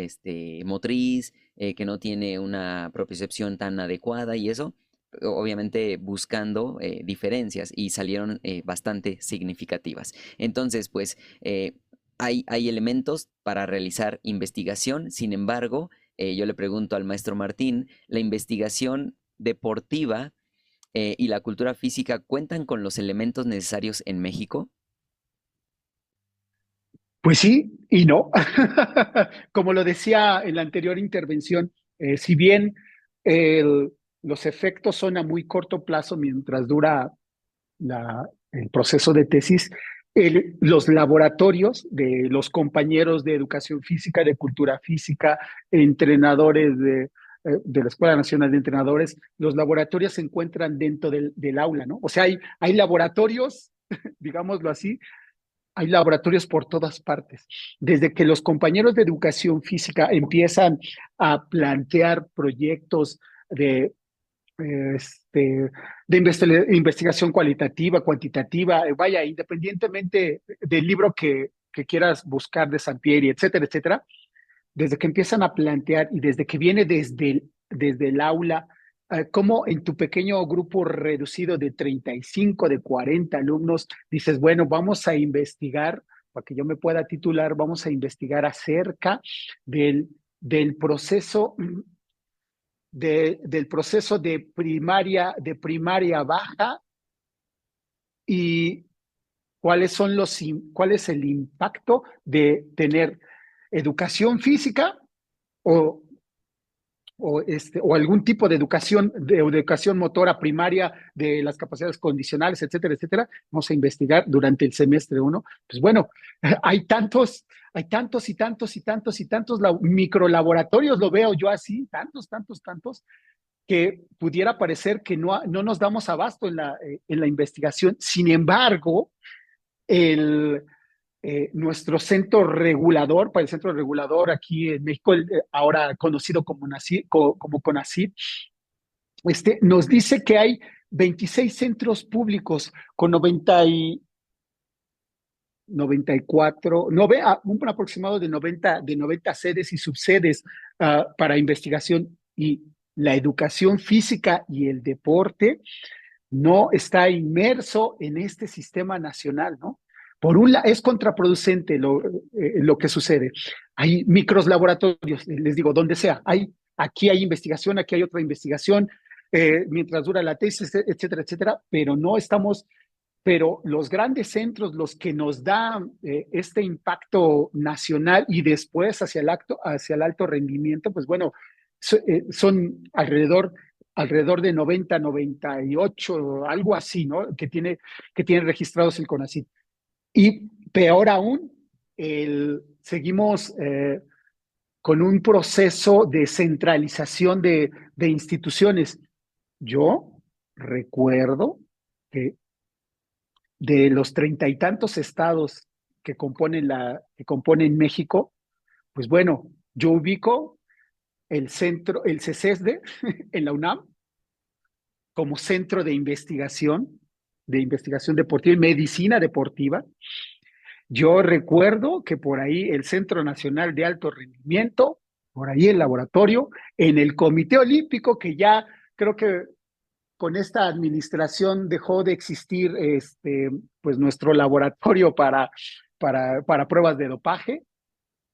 [SPEAKER 1] motriz, que no tiene una propiocepción tan adecuada y eso, obviamente buscando diferencias y salieron bastante significativas. Entonces, pues hay elementos para realizar investigación, sin embargo, yo le pregunto al maestro Martín, ¿la investigación deportiva y la cultura física cuentan con los elementos necesarios en México?
[SPEAKER 6] Pues sí y no. Como lo decía en la anterior intervención, si bien el- los efectos son a muy corto plazo mientras dura el proceso de tesis, los laboratorios de los compañeros de educación física, de cultura física, entrenadores de la Escuela Nacional de Entrenadores, los laboratorios se encuentran dentro del aula, ¿no? O sea, hay laboratorios, digámoslo así, hay laboratorios por todas partes. Desde que los compañeros de educación física empiezan a plantear proyectos de, este, investigación cualitativa, cuantitativa, vaya, independientemente del libro que quieras buscar de Sampieri, etcétera, etcétera, desde que empiezan a plantear y desde que viene desde el aula, cómo en tu pequeño grupo reducido de 35, de 40 alumnos, dices, bueno, vamos a investigar, para que yo me pueda titular, vamos a investigar acerca del proceso del proceso de primaria baja y cuál es el impacto de tener educación física o o algún tipo de educación motora primaria de las capacidades condicionales, etcétera, etcétera, vamos a investigar durante el semestre 1. Pues bueno, hay tantos y tantos y tantos y tantos microlaboratorios, lo veo yo así, tantos, que pudiera parecer que no nos damos abasto en la investigación. Sin embargo, nuestro centro regulador, para el centro regulador aquí en México, ahora conocido como CONACYT, nos dice que hay 26 centros públicos con 94, un aproximado de 90 sedes y subsedes para investigación, y la educación física y el deporte no está inmerso en este sistema nacional, ¿no? Por un lado, es contraproducente lo que sucede. Hay micros laboratorios, les digo, donde sea. Aquí hay investigación, aquí hay otra investigación, mientras dura la tesis, etcétera, etcétera, pero los grandes centros, los que nos dan este impacto nacional y después hacia el alto rendimiento, pues bueno, son alrededor de 90, 98, algo así, ¿no? Que tiene registrados el CONACYT. Y peor aún, seguimos con un proceso de centralización de instituciones. Yo recuerdo que de los 30 y tantos estados que componen México, pues bueno, yo ubico el CECESDE en la UNAM como centro de investigación deportiva y medicina deportiva. Yo recuerdo que por ahí el Centro Nacional de Alto Rendimiento, por ahí el laboratorio, en el Comité Olímpico, que ya creo que con esta administración dejó de existir pues nuestro laboratorio para pruebas de dopaje,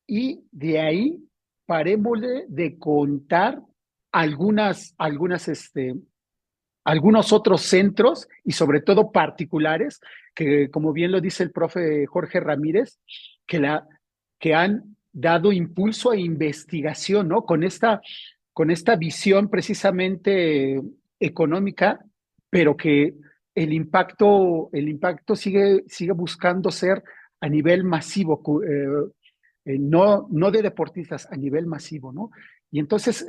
[SPEAKER 6] y de ahí parémosle de contar algunos otros centros y sobre todo particulares que, como bien lo dice el profe Jorge Ramírez, que han dado impulso a investigación, ¿no? Con esta visión precisamente económica, pero que el impacto sigue buscando ser a nivel masivo, no de deportistas, a nivel masivo, ¿no? Y entonces,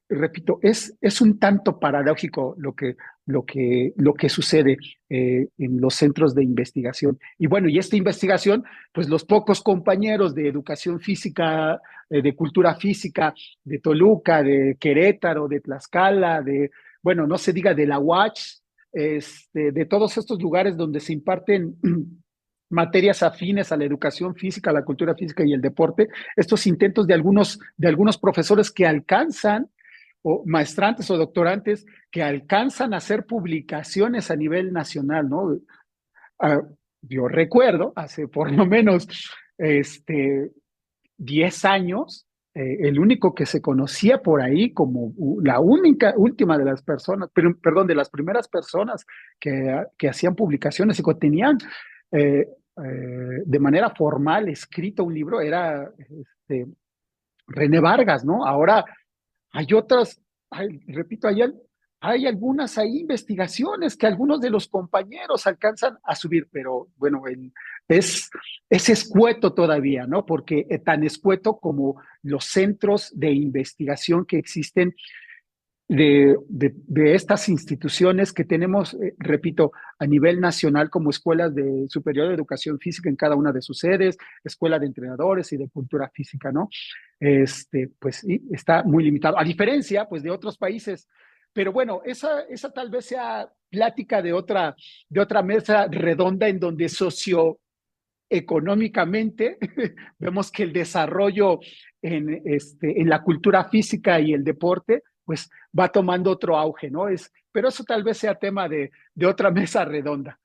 [SPEAKER 6] repito, es un tanto paradójico lo que sucede en los centros de investigación. Y bueno, y esta investigación, pues los pocos compañeros de educación física, de cultura física, de Toluca, de Querétaro, de Tlaxcala, bueno, no se diga de la UACH, de todos estos lugares donde se imparten materias afines a la educación física, a la cultura física y el deporte, estos intentos de algunos profesores que alcanzan, o maestrantes o doctorantes, que alcanzan a hacer publicaciones a nivel nacional, ¿no? Ah, yo recuerdo, hace por lo menos 10 años, el único que se conocía por ahí como la última de las personas, perdón, de las primeras personas que hacían publicaciones y que tenían eh, de manera formal escrito un libro, era René Vargas, ¿no? Ahora hay otras, repito, hay algunas investigaciones que algunos de los compañeros alcanzan a subir, pero bueno, es escueto todavía, ¿no? Porque tan escueto como los centros de investigación que existen de estas instituciones que tenemos, repito, a nivel nacional, como escuelas de superior de educación física en cada una de sus sedes, escuela de entrenadores y de cultura física, ¿no? Pues sí, está muy limitado, a diferencia, pues, de otros países. Pero bueno, esa tal vez sea plática de otra mesa redonda, en donde socioeconómicamente vemos que el desarrollo en la cultura física y el deporte, pues va tomando otro auge, ¿no? Pero eso tal vez sea tema de otra mesa redonda.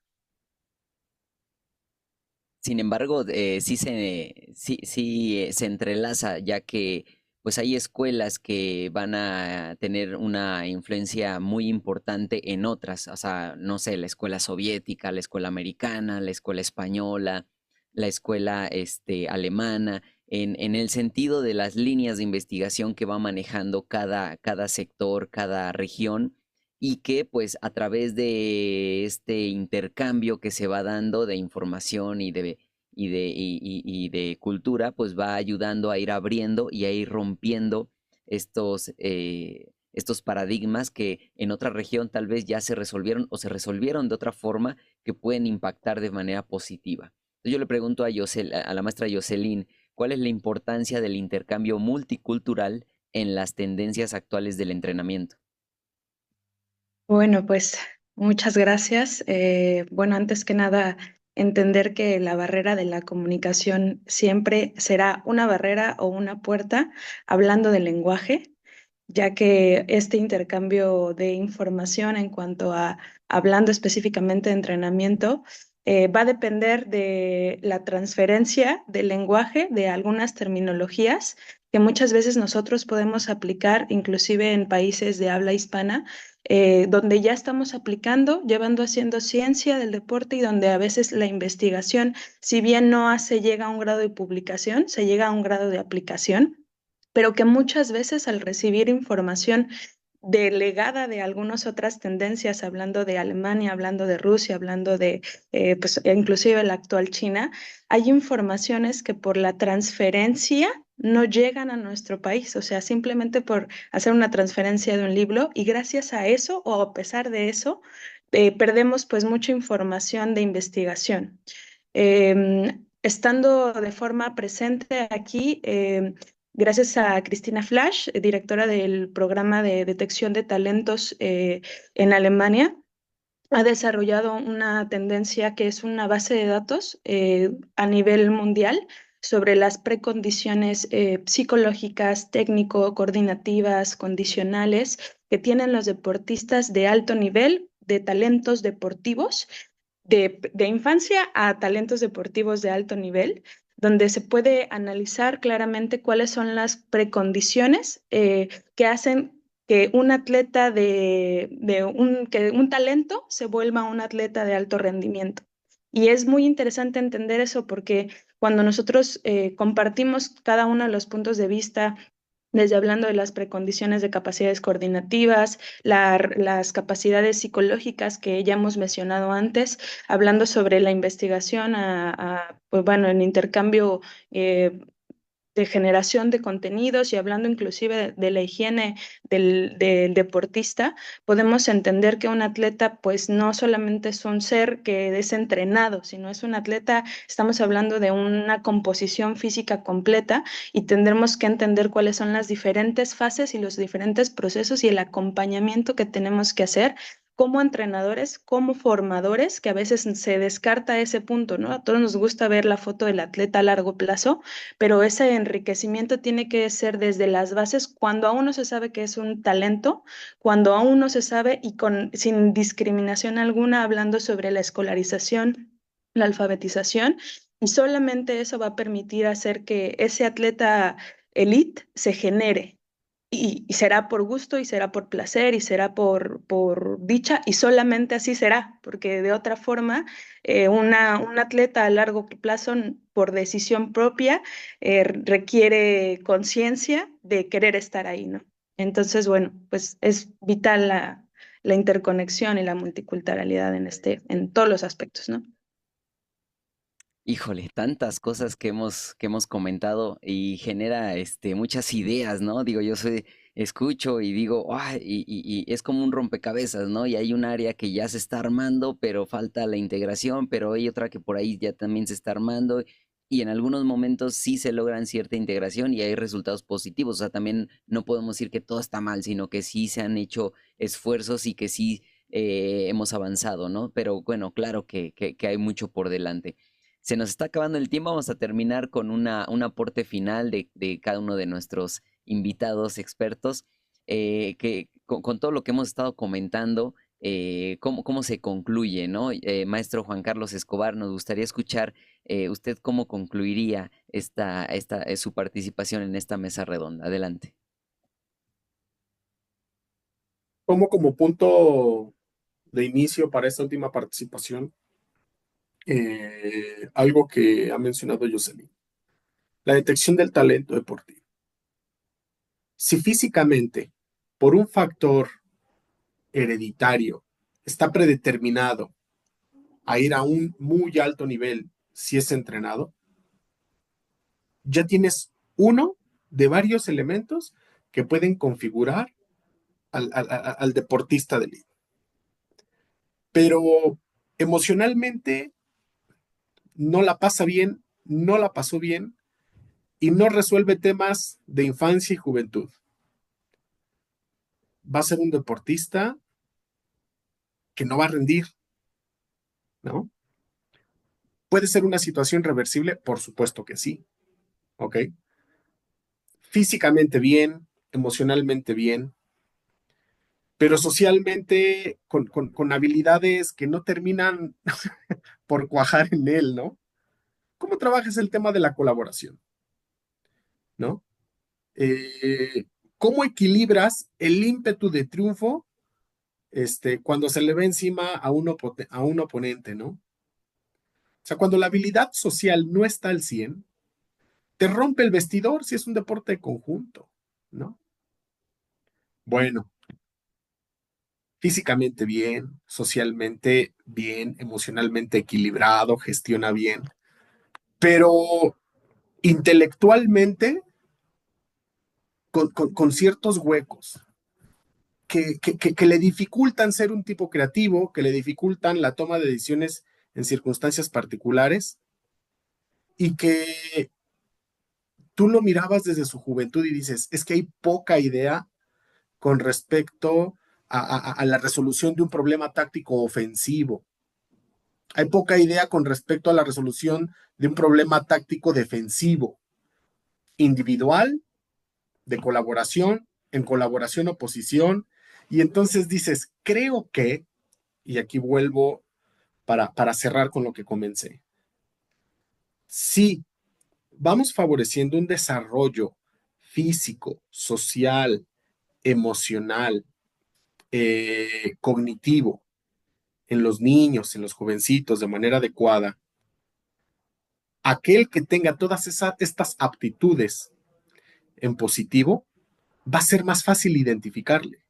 [SPEAKER 1] Sin embargo, sí, se entrelaza, ya que pues hay escuelas que van a tener una influencia muy importante en otras, o sea, no sé, la escuela soviética, la escuela americana, la escuela española, la escuela alemana, en el sentido de las líneas de investigación que va manejando cada sector, cada región, y que pues a través de este intercambio que se va dando de información y de cultura, pues va ayudando a ir abriendo y a ir rompiendo estos paradigmas que en otra región tal vez ya se resolvieron o se resolvieron de otra forma que pueden impactar de manera positiva. Entonces yo le pregunto a la maestra Jocelyn, ¿cuál es la importancia del intercambio multicultural en las tendencias actuales del entrenamiento?
[SPEAKER 5] Bueno, pues muchas gracias. Bueno, antes que nada, entender que la barrera de la comunicación siempre será una barrera o una puerta hablando del lenguaje, ya que este intercambio de información en cuanto a hablando específicamente de entrenamiento, va a depender de la transferencia del lenguaje de algunas terminologías que muchas veces nosotros podemos aplicar, inclusive en países de habla hispana, donde ya estamos aplicando, llevando haciendo ciencia del deporte y donde a veces la investigación, si bien no se llega a un grado de publicación, se llega a un grado de aplicación, pero que muchas veces al recibir información delegada de algunas otras tendencias, hablando de Alemania, hablando de Rusia, hablando de, pues, inclusive la actual China, hay informaciones que por la transferencia no llegan a nuestro país, o sea, simplemente por hacer una transferencia de un libro y gracias a eso o a pesar de eso, perdemos pues mucha información de investigación. Estando de forma presente aquí, gracias a Cristina Flasch, directora del programa de detección de talentos en Alemania, ha desarrollado una tendencia que es una base de datos a nivel mundial sobre las precondiciones psicológicas, técnico-coordinativas, condicionales que tienen los deportistas de alto nivel, de talentos deportivos de infancia a talentos deportivos de alto nivel, donde se puede analizar claramente cuáles son las precondiciones que hacen que un atleta que un talento se vuelva un atleta de alto rendimiento. Y es muy interesante entender eso porque cuando nosotros compartimos cada uno de los puntos de vista desde hablando de las precondiciones de capacidades coordinativas, las capacidades psicológicas que ya hemos mencionado antes, hablando sobre la investigación, pues bueno, el intercambio de generación de contenidos y hablando inclusive de la higiene del deportista, podemos entender que un atleta pues no solamente es un ser que es entrenado, sino es un atleta, estamos hablando de una composición física completa y tendremos que entender cuáles son las diferentes fases y los diferentes procesos y el acompañamiento que tenemos que hacer como entrenadores, como formadores, que a veces se descarta ese punto, ¿no? A todos nos gusta ver la foto del atleta a largo plazo, pero ese enriquecimiento tiene que ser desde las bases cuando aún no se sabe que es un talento, cuando aún no se sabe y sin discriminación alguna, hablando sobre la escolarización, la alfabetización, y solamente eso va a permitir hacer que ese atleta elite se genere. Y será por gusto, y será por placer, y será por dicha, y solamente así será, porque de otra forma, un atleta a largo plazo, por decisión propia, requiere conciencia de querer estar ahí, ¿no? Entonces, bueno, pues es vital la interconexión y la multiculturalidad en todos los aspectos, ¿no?
[SPEAKER 1] Híjole, tantas cosas que hemos comentado y genera muchas ideas, ¿no? Digo, escucho y digo, "Ay", y es como un rompecabezas, ¿no? Y hay un área que ya se está armando, pero falta la integración, pero hay otra que por ahí ya también se está armando, y en algunos momentos sí se logran cierta integración y hay resultados positivos. O sea, también no podemos decir que todo está mal, sino que sí se han hecho esfuerzos y que sí hemos avanzado, ¿no? Pero bueno, claro que hay mucho por delante. Se nos está acabando el tiempo, vamos a terminar con un aporte final de cada uno de nuestros invitados expertos, que con todo lo que hemos estado comentando, cómo se concluye, ¿no? Maestro Juan Carlos Escobar, nos gustaría escuchar usted cómo concluiría su participación en esta mesa redonda. Adelante.
[SPEAKER 2] Como punto de inicio para esta última participación, algo que ha mencionado Jocelyn. La detección del talento deportivo. Si físicamente, por un factor hereditario, está predeterminado a ir a un muy alto nivel si es entrenado, ya tienes uno de varios elementos que pueden configurar al deportista de élite. Pero emocionalmente no la pasa bien, no la pasó bien y no resuelve temas de infancia y juventud. Va a ser un deportista que no va a rendir, ¿no? ¿Puede ser una situación reversible? Por supuesto que sí, ¿ok? Físicamente bien, emocionalmente bien, pero socialmente con habilidades que no terminan por cuajar en él, ¿no? ¿Cómo trabajas el tema de la colaboración, ¿no? Eh, ¿Cómo equilibras el ímpetu de triunfo cuando se le ve encima a un oponente, ¿no? O sea, cuando la habilidad social no está al 100, te rompe el vestidor si es un deporte de conjunto, ¿no? Bueno, físicamente bien, socialmente bien, emocionalmente equilibrado, gestiona bien, pero intelectualmente con ciertos huecos que le dificultan ser un tipo creativo, que le dificultan la toma de decisiones en circunstancias particulares y que tú lo mirabas desde su juventud y dices, es que hay poca idea con respecto a la resolución de un problema táctico ofensivo. Hay poca idea con respecto a la resolución de un problema táctico defensivo, individual, de colaboración, en colaboración-oposición. Y entonces dices, creo que, y aquí vuelvo para cerrar con lo que comencé, si vamos favoreciendo un desarrollo físico, social, emocional, cognitivo en los niños, en los jovencitos de manera adecuada, aquel que tenga todas estas aptitudes en positivo, va a ser más fácil identificarle.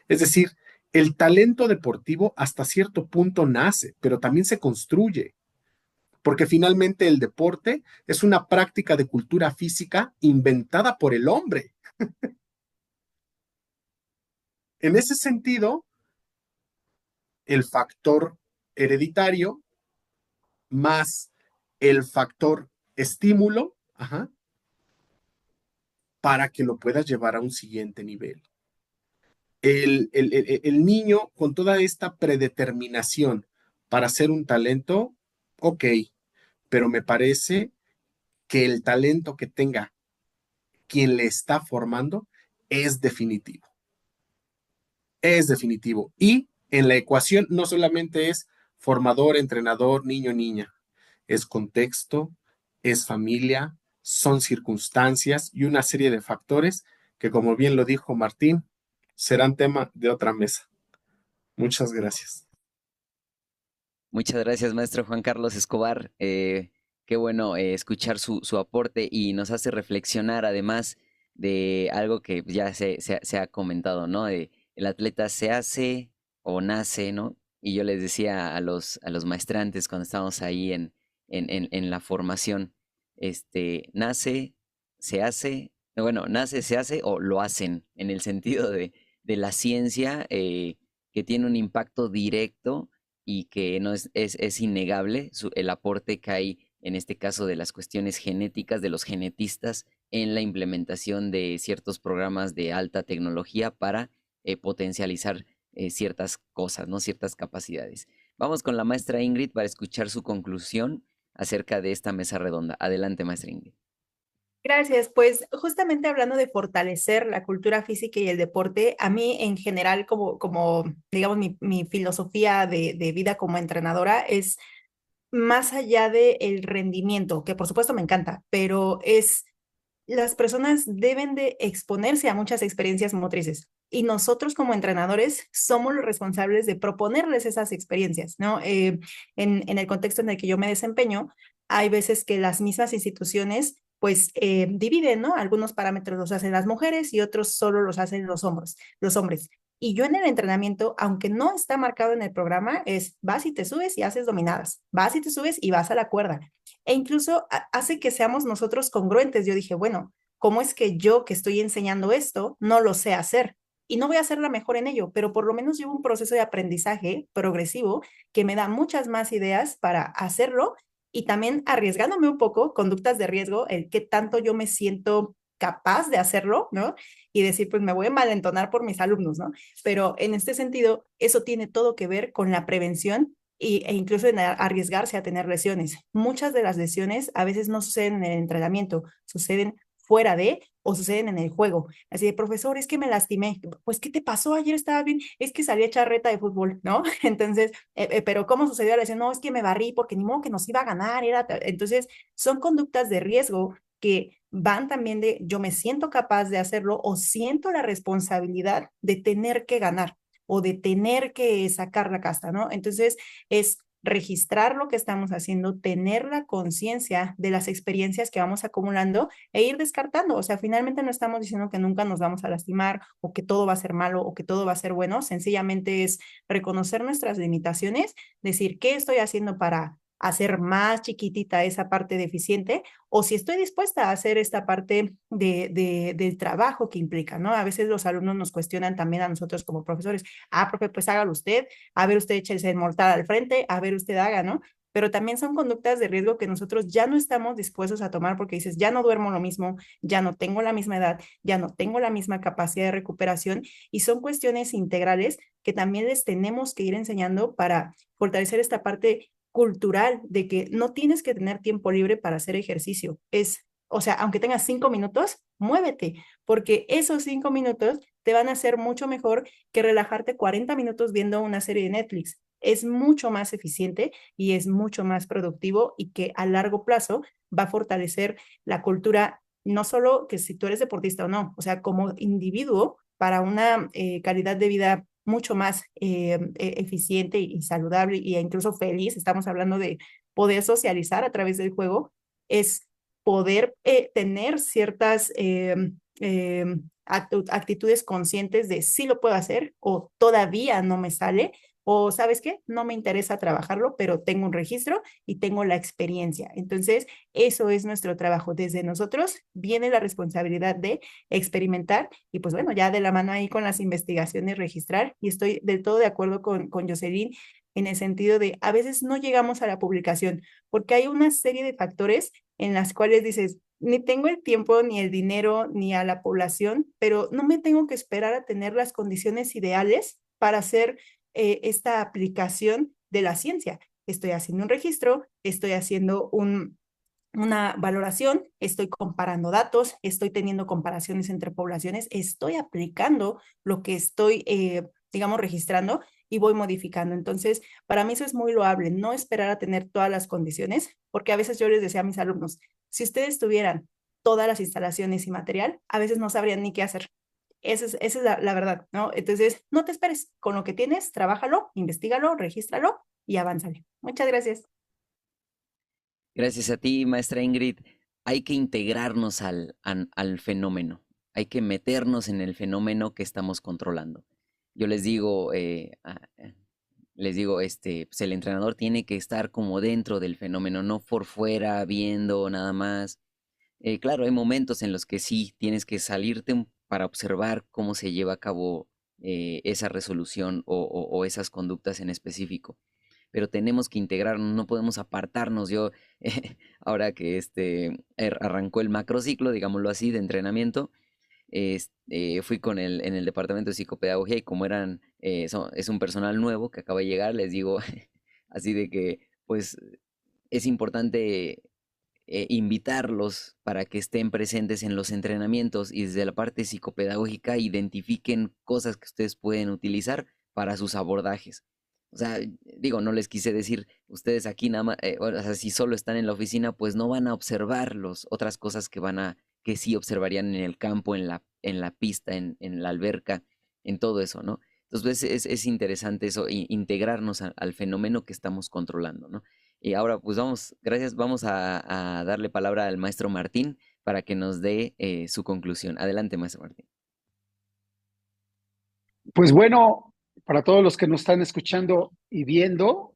[SPEAKER 2] Es decir, el talento deportivo hasta cierto punto nace, pero también se construye, porque finalmente el deporte es una práctica de cultura física inventada por el hombre. En ese sentido, el factor hereditario más el factor estímulo, ajá, para que lo puedas llevar a un siguiente nivel. El niño con toda esta predeterminación para ser un talento, ok, pero me parece que el talento que tenga quien le está formando es definitivo. Es definitivo. Y en la ecuación no solamente es formador, entrenador, niño, niña. Es contexto, es familia, son circunstancias y una serie de factores que, como bien lo dijo Martín, serán tema de otra mesa. Muchas gracias.
[SPEAKER 1] Muchas gracias, maestro Juan Carlos Escobar. Qué bueno escuchar su aporte y nos hace reflexionar además de algo que ya se ha comentado, ¿no? El atleta se hace o nace, ¿no? Y yo les decía a los maestrantes cuando estábamos ahí en la formación, nace, se hace, bueno, nace, se hace o lo hacen, en el sentido de la ciencia que tiene un impacto directo y que no es innegable el aporte que hay en este caso de las cuestiones genéticas, de los genetistas, en la implementación de ciertos programas de alta tecnología para potencializar ciertas cosas, ¿no? Ciertas capacidades. Vamos con la maestra Ingrid para escuchar su conclusión acerca de esta mesa redonda. Adelante, maestra Ingrid.
[SPEAKER 3] Gracias. Pues justamente hablando de fortalecer la cultura física y el deporte, a mí en general, como digamos, mi filosofía de vida como entrenadora es más allá del rendimiento, que por supuesto me encanta, pero es las personas deben de exponerse a muchas experiencias motrices y nosotros como entrenadores somos los responsables de proponerles esas experiencias, ¿no? En el contexto en el que yo me desempeño, hay veces que las mismas instituciones pues dividen, ¿no? Algunos parámetros los hacen las mujeres y otros solo los hacen los hombres, los hombres. Y yo en el entrenamiento, aunque no está marcado en el programa, es vas y te subes y haces dominadas, vas y te subes y vas a la cuerda. E incluso hace que seamos nosotros congruentes. Yo dije, bueno, ¿cómo es que yo que estoy enseñando esto no lo sé hacer? Y no voy a ser la mejor en ello, pero por lo menos llevo un proceso de aprendizaje progresivo que me da muchas más ideas para hacerlo y también arriesgándome un poco, conductas de riesgo, el qué tanto yo me siento capaz de hacerlo, ¿no? Y decir, pues me voy a malentonar por mis alumnos, ¿no? Pero en este sentido, eso tiene todo que ver con la prevención e incluso en arriesgarse a tener lesiones. Muchas de las lesiones a veces no suceden en el entrenamiento, suceden fuera de o suceden en el juego. Así de, profesor, es que me lastimé. Pues, ¿qué te pasó? Ayer estaba bien. Es que salí a echar reta de fútbol, ¿no? Entonces, pero ¿cómo sucedió la lesión? No, es que me barrí porque ni modo que nos iba a ganar. Entonces, son conductas de riesgo que van también de yo me siento capaz de hacerlo o siento la responsabilidad de tener que ganar o de tener que sacar la casta, ¿no? Entonces, es registrar lo que estamos haciendo, tener la conciencia de las experiencias que vamos acumulando e ir descartando. O sea, finalmente no estamos diciendo que nunca nos vamos a lastimar o que todo va a ser malo o que todo va a ser bueno. Sencillamente es reconocer nuestras limitaciones, decir qué estoy haciendo para hacer más chiquitita esa parte deficiente o si estoy dispuesta a hacer esta parte del trabajo que implica, ¿no? A veces los alumnos nos cuestionan también a nosotros como profesores, profe, pues hágalo usted, a ver usted échese el mortal al frente, a ver usted haga, ¿no? Pero también son conductas de riesgo que nosotros ya no estamos dispuestos a tomar porque dices, ya no duermo lo mismo, ya no tengo la misma edad, ya no tengo la misma capacidad de recuperación y son cuestiones integrales que también les tenemos que ir enseñando para fortalecer esta parte cultural de que no tienes que tener tiempo libre para hacer ejercicio. O sea, aunque tengas 5 minutos, muévete, porque esos 5 minutos te van a hacer mucho mejor que relajarte 40 minutos viendo una serie de Netflix. Es mucho más eficiente y es mucho más productivo y que a largo plazo va a fortalecer la cultura, no solo que si tú eres deportista o no, o sea, como individuo para una calidad de vida mucho más eficiente y saludable e incluso feliz. Estamos hablando de poder socializar a través del juego, es poder tener ciertas actitudes conscientes de sí lo puedo hacer o todavía no me sale o sabes qué, no me interesa trabajarlo, pero tengo un registro y tengo la experiencia. Entonces, eso es nuestro trabajo. Desde nosotros viene la responsabilidad de experimentar y pues bueno, ya de la mano ahí con las investigaciones registrar y estoy del todo de acuerdo con Jocelyn en el sentido de a veces no llegamos a la publicación porque hay una serie de factores en las cuales dices, ni tengo el tiempo, ni el dinero, ni a la población, pero no me tengo que esperar a tener las condiciones ideales para hacer esta aplicación de la ciencia. Estoy haciendo un registro, estoy haciendo una valoración, estoy comparando datos, estoy teniendo comparaciones entre poblaciones, estoy aplicando lo que estoy, digamos, registrando y voy modificando. Entonces, para mí eso es muy loable, no esperar a tener todas las condiciones, porque a veces yo les decía a mis alumnos, si ustedes tuvieran todas las instalaciones y material, a veces no sabrían ni qué hacer. Esa es la verdad, ¿no? Entonces, no te esperes, con lo que tienes, trabájalo, investigalo, regístralo y avánzale. Muchas gracias.
[SPEAKER 1] Gracias a ti, maestra Ingrid. Hay que integrarnos al fenómeno, hay que meternos en el fenómeno que estamos controlando. Yo les digo, pues el entrenador tiene que estar como dentro del fenómeno, no por fuera, viendo nada más. Claro, hay momentos en los que sí tienes que salirte para observar cómo se lleva a cabo esa resolución o esas conductas en específico, pero tenemos que integrarnos, no podemos apartarnos. Yo, ahora que arrancó el macrociclo, digámoslo así, de entrenamiento, fui en el departamento de psicopedagogía y como es un personal nuevo que acaba de llegar, les digo así de que, pues, es importante invitarlos para que estén presentes en los entrenamientos y desde la parte psicopedagógica identifiquen cosas que ustedes pueden utilizar para sus abordajes. O sea, digo, no les quise decir, ustedes aquí nada más, o sea, si solo están en la oficina, pues no van a observar otras cosas que sí observarían en el campo, en la pista, en la alberca, en todo eso, ¿no? Entonces es interesante eso, integrarnos al fenómeno que estamos controlando, ¿no? Y ahora, pues gracias, vamos a darle palabra al maestro Martín para que nos dé su conclusión. Adelante, maestro Martín.
[SPEAKER 6] Pues bueno, para todos los que nos están escuchando y viendo,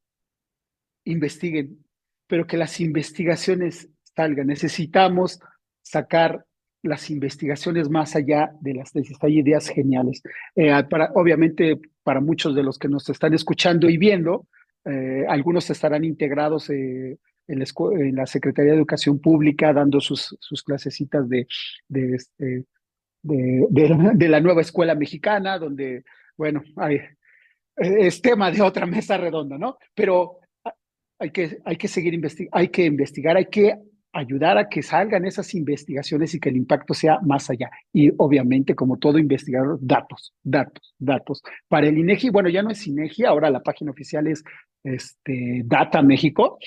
[SPEAKER 6] investiguen, pero que las investigaciones salgan. Necesitamos sacar las investigaciones más allá de las tesis. Hay ideas geniales. Obviamente, para muchos de los que nos están escuchando y viendo, algunos estarán integrados en la Secretaría de Educación Pública, dando sus clasecitas de, este, de la nueva escuela mexicana, donde, bueno, es tema de otra mesa redonda, ¿no? Pero hay que seguir hay que investigar, hay que ayudar a que salgan esas investigaciones y que el impacto sea más allá. Y obviamente, como todo investigador, datos, datos, datos. Para el INEGI, bueno, ya no es INEGI, ahora la página oficial es Data México.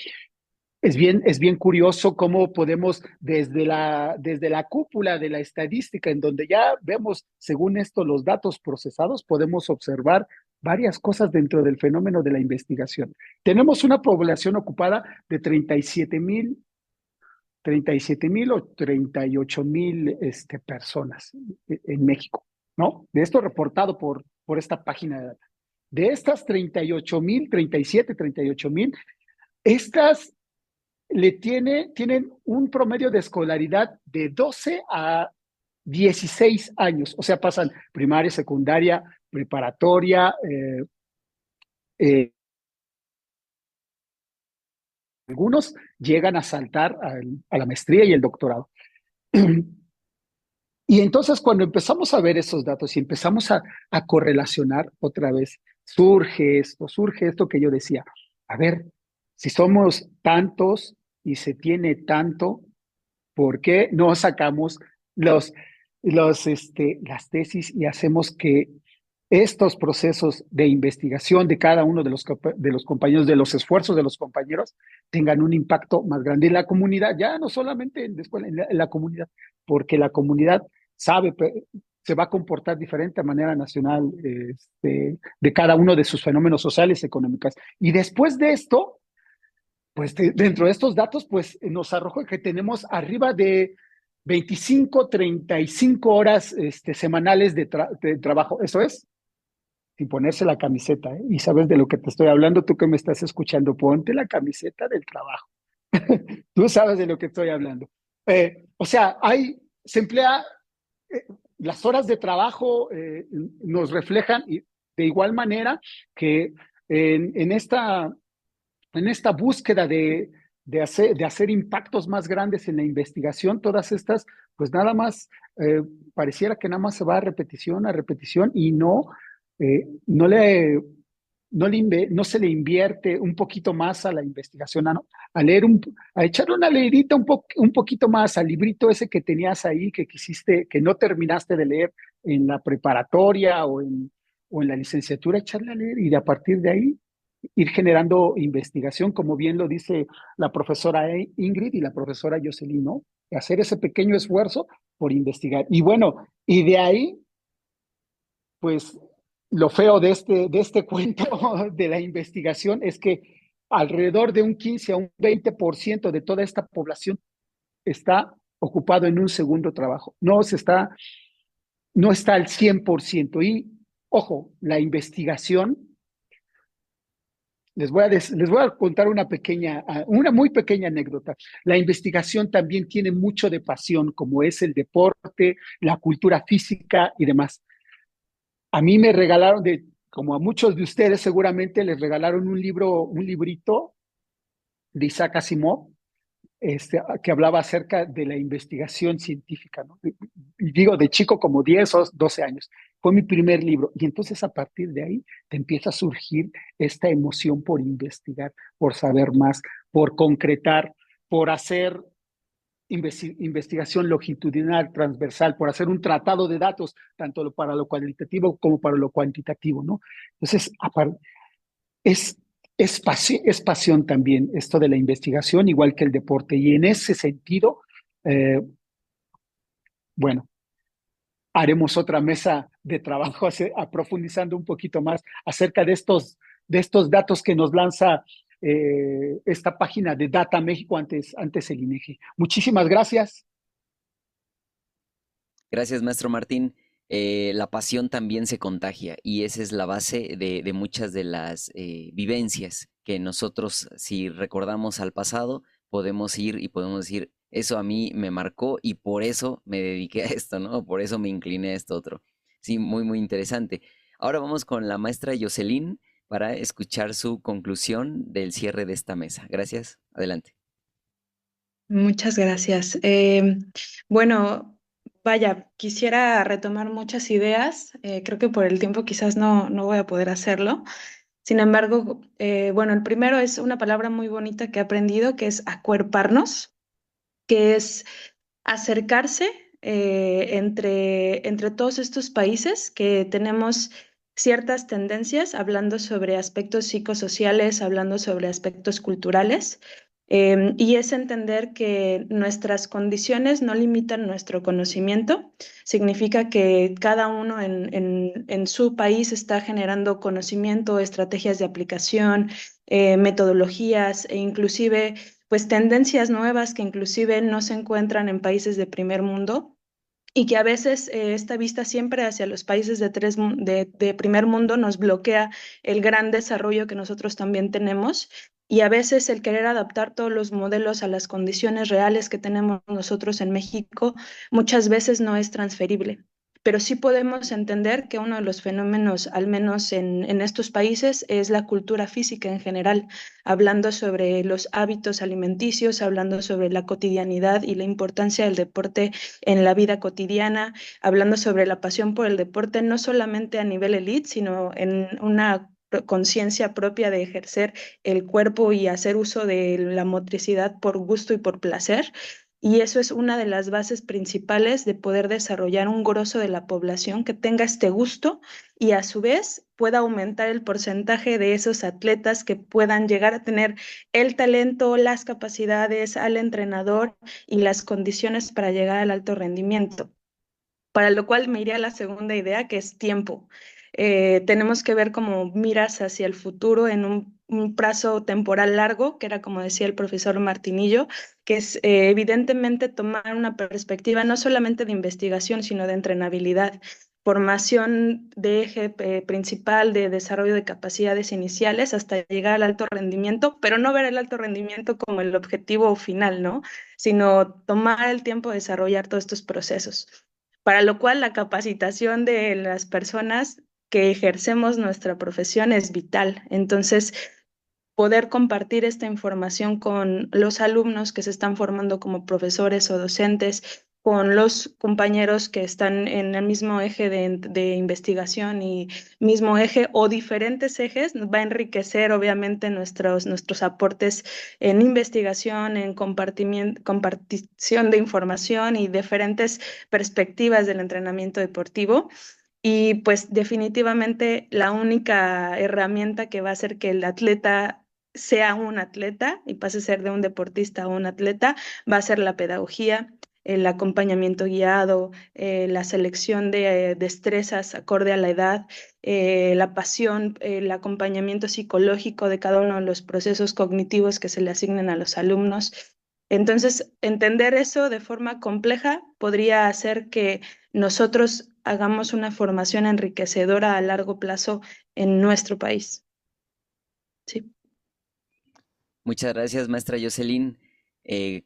[SPEAKER 6] Es bien curioso cómo podemos, desde la cúpula de la estadística, en donde ya vemos, según esto, los datos procesados, podemos observar varias cosas dentro del fenómeno de la investigación. Tenemos una población ocupada de 37,000 o 38,000 personas en México, ¿no? De esto reportado por esta página de data. De estas 38,000, 38,000, estas tienen un promedio de escolaridad de 12 a 16 años, o sea, pasan primaria, secundaria, preparatoria, algunos llegan a saltar a la maestría y el doctorado. Y entonces cuando empezamos a ver esos datos y empezamos a correlacionar otra vez, surge esto que yo decía, a ver, si somos tantos y se tiene tanto, ¿por qué no sacamos las tesis y hacemos que estos procesos de investigación de cada uno de los compañeros, de los esfuerzos de los compañeros, tengan un impacto más grande en la comunidad, ya no solamente en la escuela, en la comunidad, porque la comunidad sabe, se va a comportar diferente a manera nacional de cada uno de sus fenómenos sociales y económicos. Y después de esto, pues dentro de estos datos, pues nos arrojó que tenemos arriba de 25, 35 horas semanales de trabajo. Eso es, sin ponerse la camiseta, ¿eh? Y sabes de lo que te estoy hablando, tú que me estás escuchando, ponte la camiseta del trabajo. Tú sabes de lo que estoy hablando. O sea, se emplea, las horas de trabajo nos reflejan de igual manera que en esta búsqueda de hacer impactos más grandes en la investigación, todas estas, pues nada más, pareciera que nada más se va a repetición y no no se le invierte un poquito más a la investigación, a leer, a echarle una leidita un poquito más al librito ese que tenías ahí, que no terminaste de leer en la preparatoria o en la licenciatura, echarle a leer y a partir de ahí ir generando investigación, como bien lo dice la profesora Ingrid y la profesora Jocelyn, ¿no? Hacer ese pequeño esfuerzo por investigar. Y bueno, y de ahí, pues lo feo de este cuento de la investigación es que alrededor de un 15 a un 20% de toda esta población está ocupado en un segundo trabajo. No está al 100%. Y, ojo, la investigación, les voy a contar una muy pequeña anécdota. La investigación también tiene mucho de pasión, como es el deporte, la cultura física y demás. A mí me regalaron, como a muchos de ustedes seguramente, les regalaron un librito de Isaac Asimov, que hablaba acerca de la investigación científica, ¿no? Y digo, de chico como 10 o 12 años. Fue mi primer libro. Y entonces a partir de ahí te empieza a surgir esta emoción por investigar, por saber más, por concretar, por hacer investigación longitudinal, transversal, por hacer un tratado de datos, tanto para lo cualitativo como para lo cuantitativo, ¿no? Entonces, es es pasión también esto de la investigación, igual que el deporte. Y en ese sentido, bueno, haremos otra mesa de trabajo profundizando un poquito más acerca de estos datos que nos lanza esta página de Data México, antes el INEGI. Muchísimas gracias.
[SPEAKER 1] Gracias, maestro Martín. La pasión también se contagia y esa es la base de muchas de las vivencias que nosotros, si recordamos al pasado, podemos ir y podemos decir, eso a mí me marcó y por eso me dediqué a esto, ¿no? Por eso me incliné a esto otro. Sí, muy, muy interesante. Ahora vamos con la maestra Jocelyn para escuchar su conclusión del cierre de esta mesa. Gracias. Adelante.
[SPEAKER 5] Muchas gracias. Bueno, vaya, quisiera retomar muchas ideas. Creo que por el tiempo quizás no voy a poder hacerlo. Sin embargo, bueno, el primero es una palabra muy bonita que he aprendido, que es acuerparnos, que es acercarse entre todos estos países que tenemos ciertas tendencias, hablando sobre aspectos psicosociales, hablando sobre aspectos culturales, y es entender que nuestras condiciones no limitan nuestro conocimiento. Significa que cada uno en su país está generando conocimiento, estrategias de aplicación, metodologías e inclusive pues tendencias nuevas que inclusive no se encuentran en países de primer mundo y que a veces esta vista siempre hacia los países de primer mundo nos bloquea el gran desarrollo que nosotros también tenemos y a veces el querer adaptar todos los modelos a las condiciones reales que tenemos nosotros en México muchas veces no es transferible. Pero sí podemos entender que uno de los fenómenos, al menos en estos países, es la cultura física en general, hablando sobre los hábitos alimenticios, hablando sobre la cotidianidad y la importancia del deporte en la vida cotidiana, hablando sobre la pasión por el deporte, no solamente a nivel elite, sino en una conciencia propia de ejercer el cuerpo y hacer uso de la motricidad por gusto y por placer. Y eso es una de las bases principales de poder desarrollar un grosso de la población que tenga este gusto y a su vez pueda aumentar el porcentaje de esos atletas que puedan llegar a tener el talento, las capacidades, al entrenador y las condiciones para llegar al alto rendimiento. Para lo cual me iría a la segunda idea, que es tiempo. Tenemos que ver como miras hacia el futuro en un plazo temporal largo, que era como decía el profesor Martinillo, que es evidentemente tomar una perspectiva no solamente de investigación, sino de entrenabilidad, formación de eje principal de desarrollo de capacidades iniciales hasta llegar al alto rendimiento, pero no ver el alto rendimiento como el objetivo final, ¿no? Sino tomar el tiempo de desarrollar todos estos procesos. Para lo cual la capacitación de las personas que ejercemos nuestra profesión es vital. Entonces, poder compartir esta información con los alumnos que se están formando como profesores o docentes, con los compañeros que están en el mismo eje de investigación y mismo eje o diferentes ejes, nos va a enriquecer obviamente nuestros aportes en investigación, en compartición de información y diferentes perspectivas del entrenamiento deportivo. Y pues definitivamente la única herramienta que va a hacer que el atleta sea un atleta y pase a ser de un deportista a un atleta, va a ser la pedagogía, el acompañamiento guiado, la selección de destrezas acorde a la edad, la pasión, el acompañamiento psicológico de cada uno de los procesos cognitivos que se le asignen a los alumnos. Entonces, entender eso de forma compleja podría hacer que nosotros hagamos una formación enriquecedora a largo plazo en nuestro país. Sí.
[SPEAKER 1] Muchas gracias, maestra Jocelyn.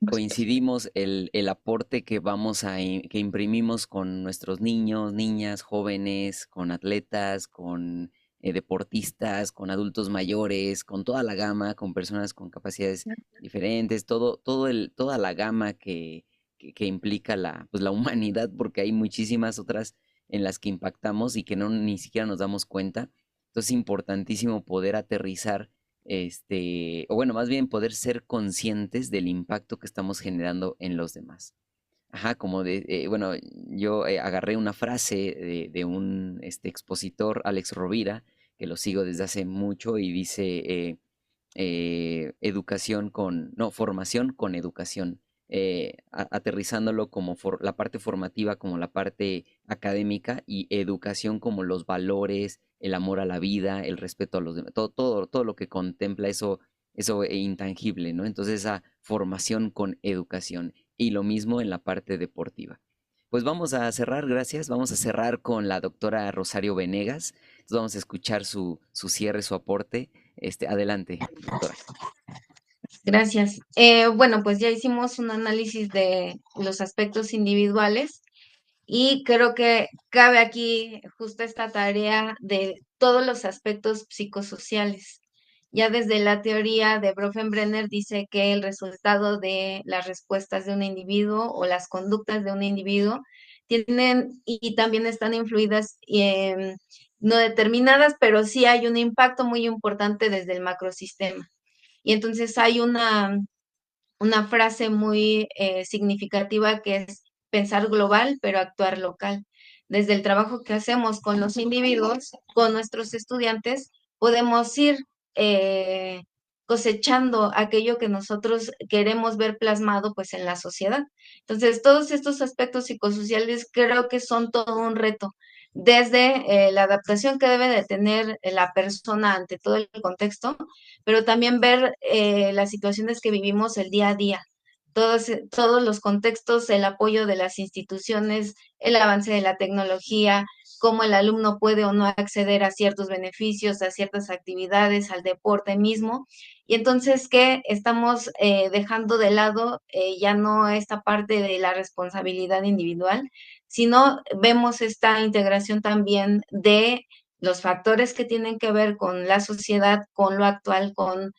[SPEAKER 1] Coincidimos el aporte que que imprimimos con nuestros niños, niñas, jóvenes, con atletas, con deportistas, con adultos mayores, con toda la gama, con personas con capacidades diferentes, toda la gama que implica pues, la humanidad, porque hay muchísimas otras en las que impactamos y que ni siquiera nos damos cuenta. Entonces es importantísimo poder aterrizar o bueno, más bien poder ser conscientes del impacto que estamos generando en los demás. Ajá, bueno, yo agarré una frase de un expositor, Alex Rovira, que lo sigo desde hace mucho y dice formación con educación, aterrizándolo como la parte formativa como la parte académica y educación como los valores, el amor a la vida, el respeto a los demás, todo lo que contempla eso, eso intangible, ¿no? Entonces esa formación con educación y lo mismo en la parte deportiva. Pues vamos a cerrar, gracias. Vamos a cerrar con la doctora Rosario Venegas. Entonces vamos a escuchar su cierre, su aporte. Adelante, doctora.
[SPEAKER 4] Gracias. Bueno, pues ya hicimos un análisis de los aspectos individuales y creo que cabe aquí justo esta tarea de todos los aspectos psicosociales. Ya desde la teoría de Bronfenbrenner dice que el resultado de las respuestas de un individuo o las conductas de un individuo tienen y también están influidas, no determinadas, pero sí hay un impacto muy importante desde el macrosistema. Y entonces hay una frase muy significativa que es pensar global, pero actuar local. Desde el trabajo que hacemos con los individuos, con nuestros estudiantes, podemos ir eh, cosechando aquello que nosotros queremos ver plasmado pues en la sociedad. Entonces, todos estos aspectos psicosociales creo que son todo un reto, desde la adaptación que debe de tener la persona ante todo el contexto, pero también ver las situaciones que vivimos el día a día, todos los contextos, el apoyo de las instituciones, el avance de la tecnología, cómo el alumno puede o no acceder a ciertos beneficios, a ciertas actividades, al deporte mismo. Y entonces que estamos dejando de lado ya no esta parte de la responsabilidad individual, sino vemos esta integración también de los factores que tienen que ver con la sociedad, con lo actual, con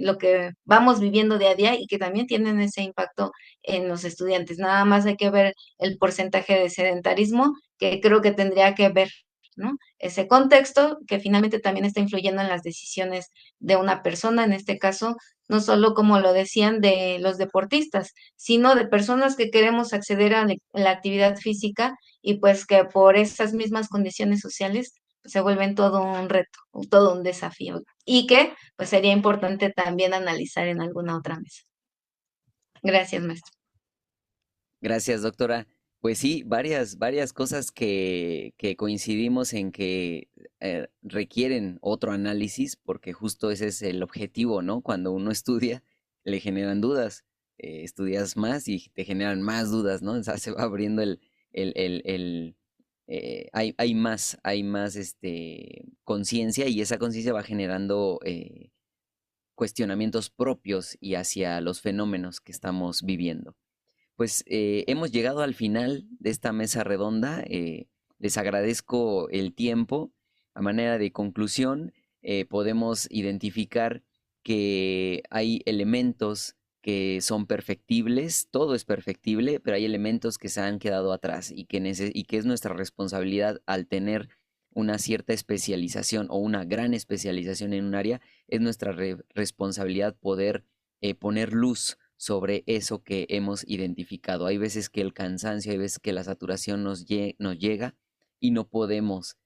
[SPEAKER 4] lo que vamos viviendo día a día y que también tienen ese impacto en los estudiantes. Nada más hay que ver el porcentaje de sedentarismo que creo que tendría que ver, ¿no? Ese contexto que finalmente también está influyendo en las decisiones de una persona, en este caso, no solo como lo decían de los deportistas, sino de personas que queremos acceder a la actividad física y pues que por esas mismas condiciones sociales pues, se vuelven todo un reto, todo un desafío y que pues sería importante también analizar en alguna otra mesa. Gracias, maestro.
[SPEAKER 1] Gracias, doctora. Pues sí, varias cosas que coincidimos en que requieren otro análisis, porque justo ese es el objetivo, ¿no? Cuando uno estudia, le generan dudas. Estudias más y te generan más dudas, ¿no? O sea, se va abriendo hay más conciencia y esa conciencia va generando cuestionamientos propios y hacia los fenómenos que estamos viviendo. Pues hemos llegado al final de esta mesa redonda. Les agradezco el tiempo. A manera de conclusión, podemos identificar que hay elementos que son perfectibles, todo es perfectible, pero hay elementos que se han quedado atrás y que es nuestra responsabilidad al tener una cierta especialización o una gran especialización en un área, es nuestra responsabilidad poder poner luz sobre eso que hemos identificado. Hay veces que el cansancio, hay veces que la saturación nos llega y no podemos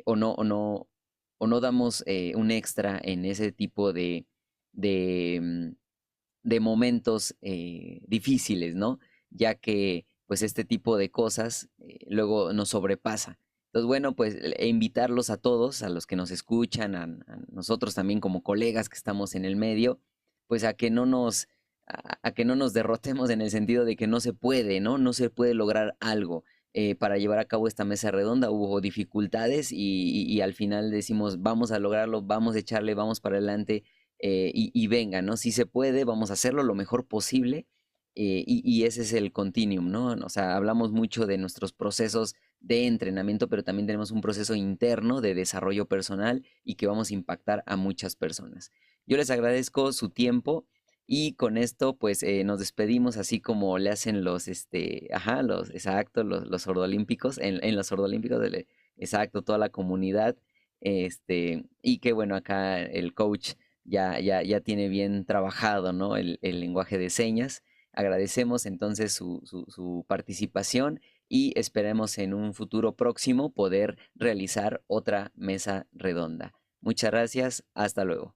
[SPEAKER 1] o no damos un extra en ese tipo de momentos difíciles, ¿no? Ya que pues este tipo de cosas luego nos sobrepasa. Entonces, bueno, pues invitarlos a todos, a los que nos escuchan, a nosotros también como colegas que estamos en el medio, pues a que no nos derrotemos en el sentido de que no se puede, ¿no? No se puede lograr algo. Para llevar a cabo esta mesa redonda hubo dificultades y al final decimos, vamos a lograrlo, vamos a echarle, vamos para adelante y venga, ¿no? Si se puede, vamos a hacerlo lo mejor posible y ese es el continuum, ¿no? O sea, hablamos mucho de nuestros procesos de entrenamiento, pero también tenemos un proceso interno de desarrollo personal y que vamos a impactar a muchas personas. Yo les agradezco su tiempo. Y con esto, pues nos despedimos así como le hacen los sordolímpicos, en los sordolímpicos, exacto, toda la comunidad. Y que bueno, acá el coach ya tiene bien trabajado, ¿no? El lenguaje de señas. Agradecemos entonces su participación y esperemos en un futuro próximo poder realizar otra mesa redonda. Muchas gracias, hasta luego.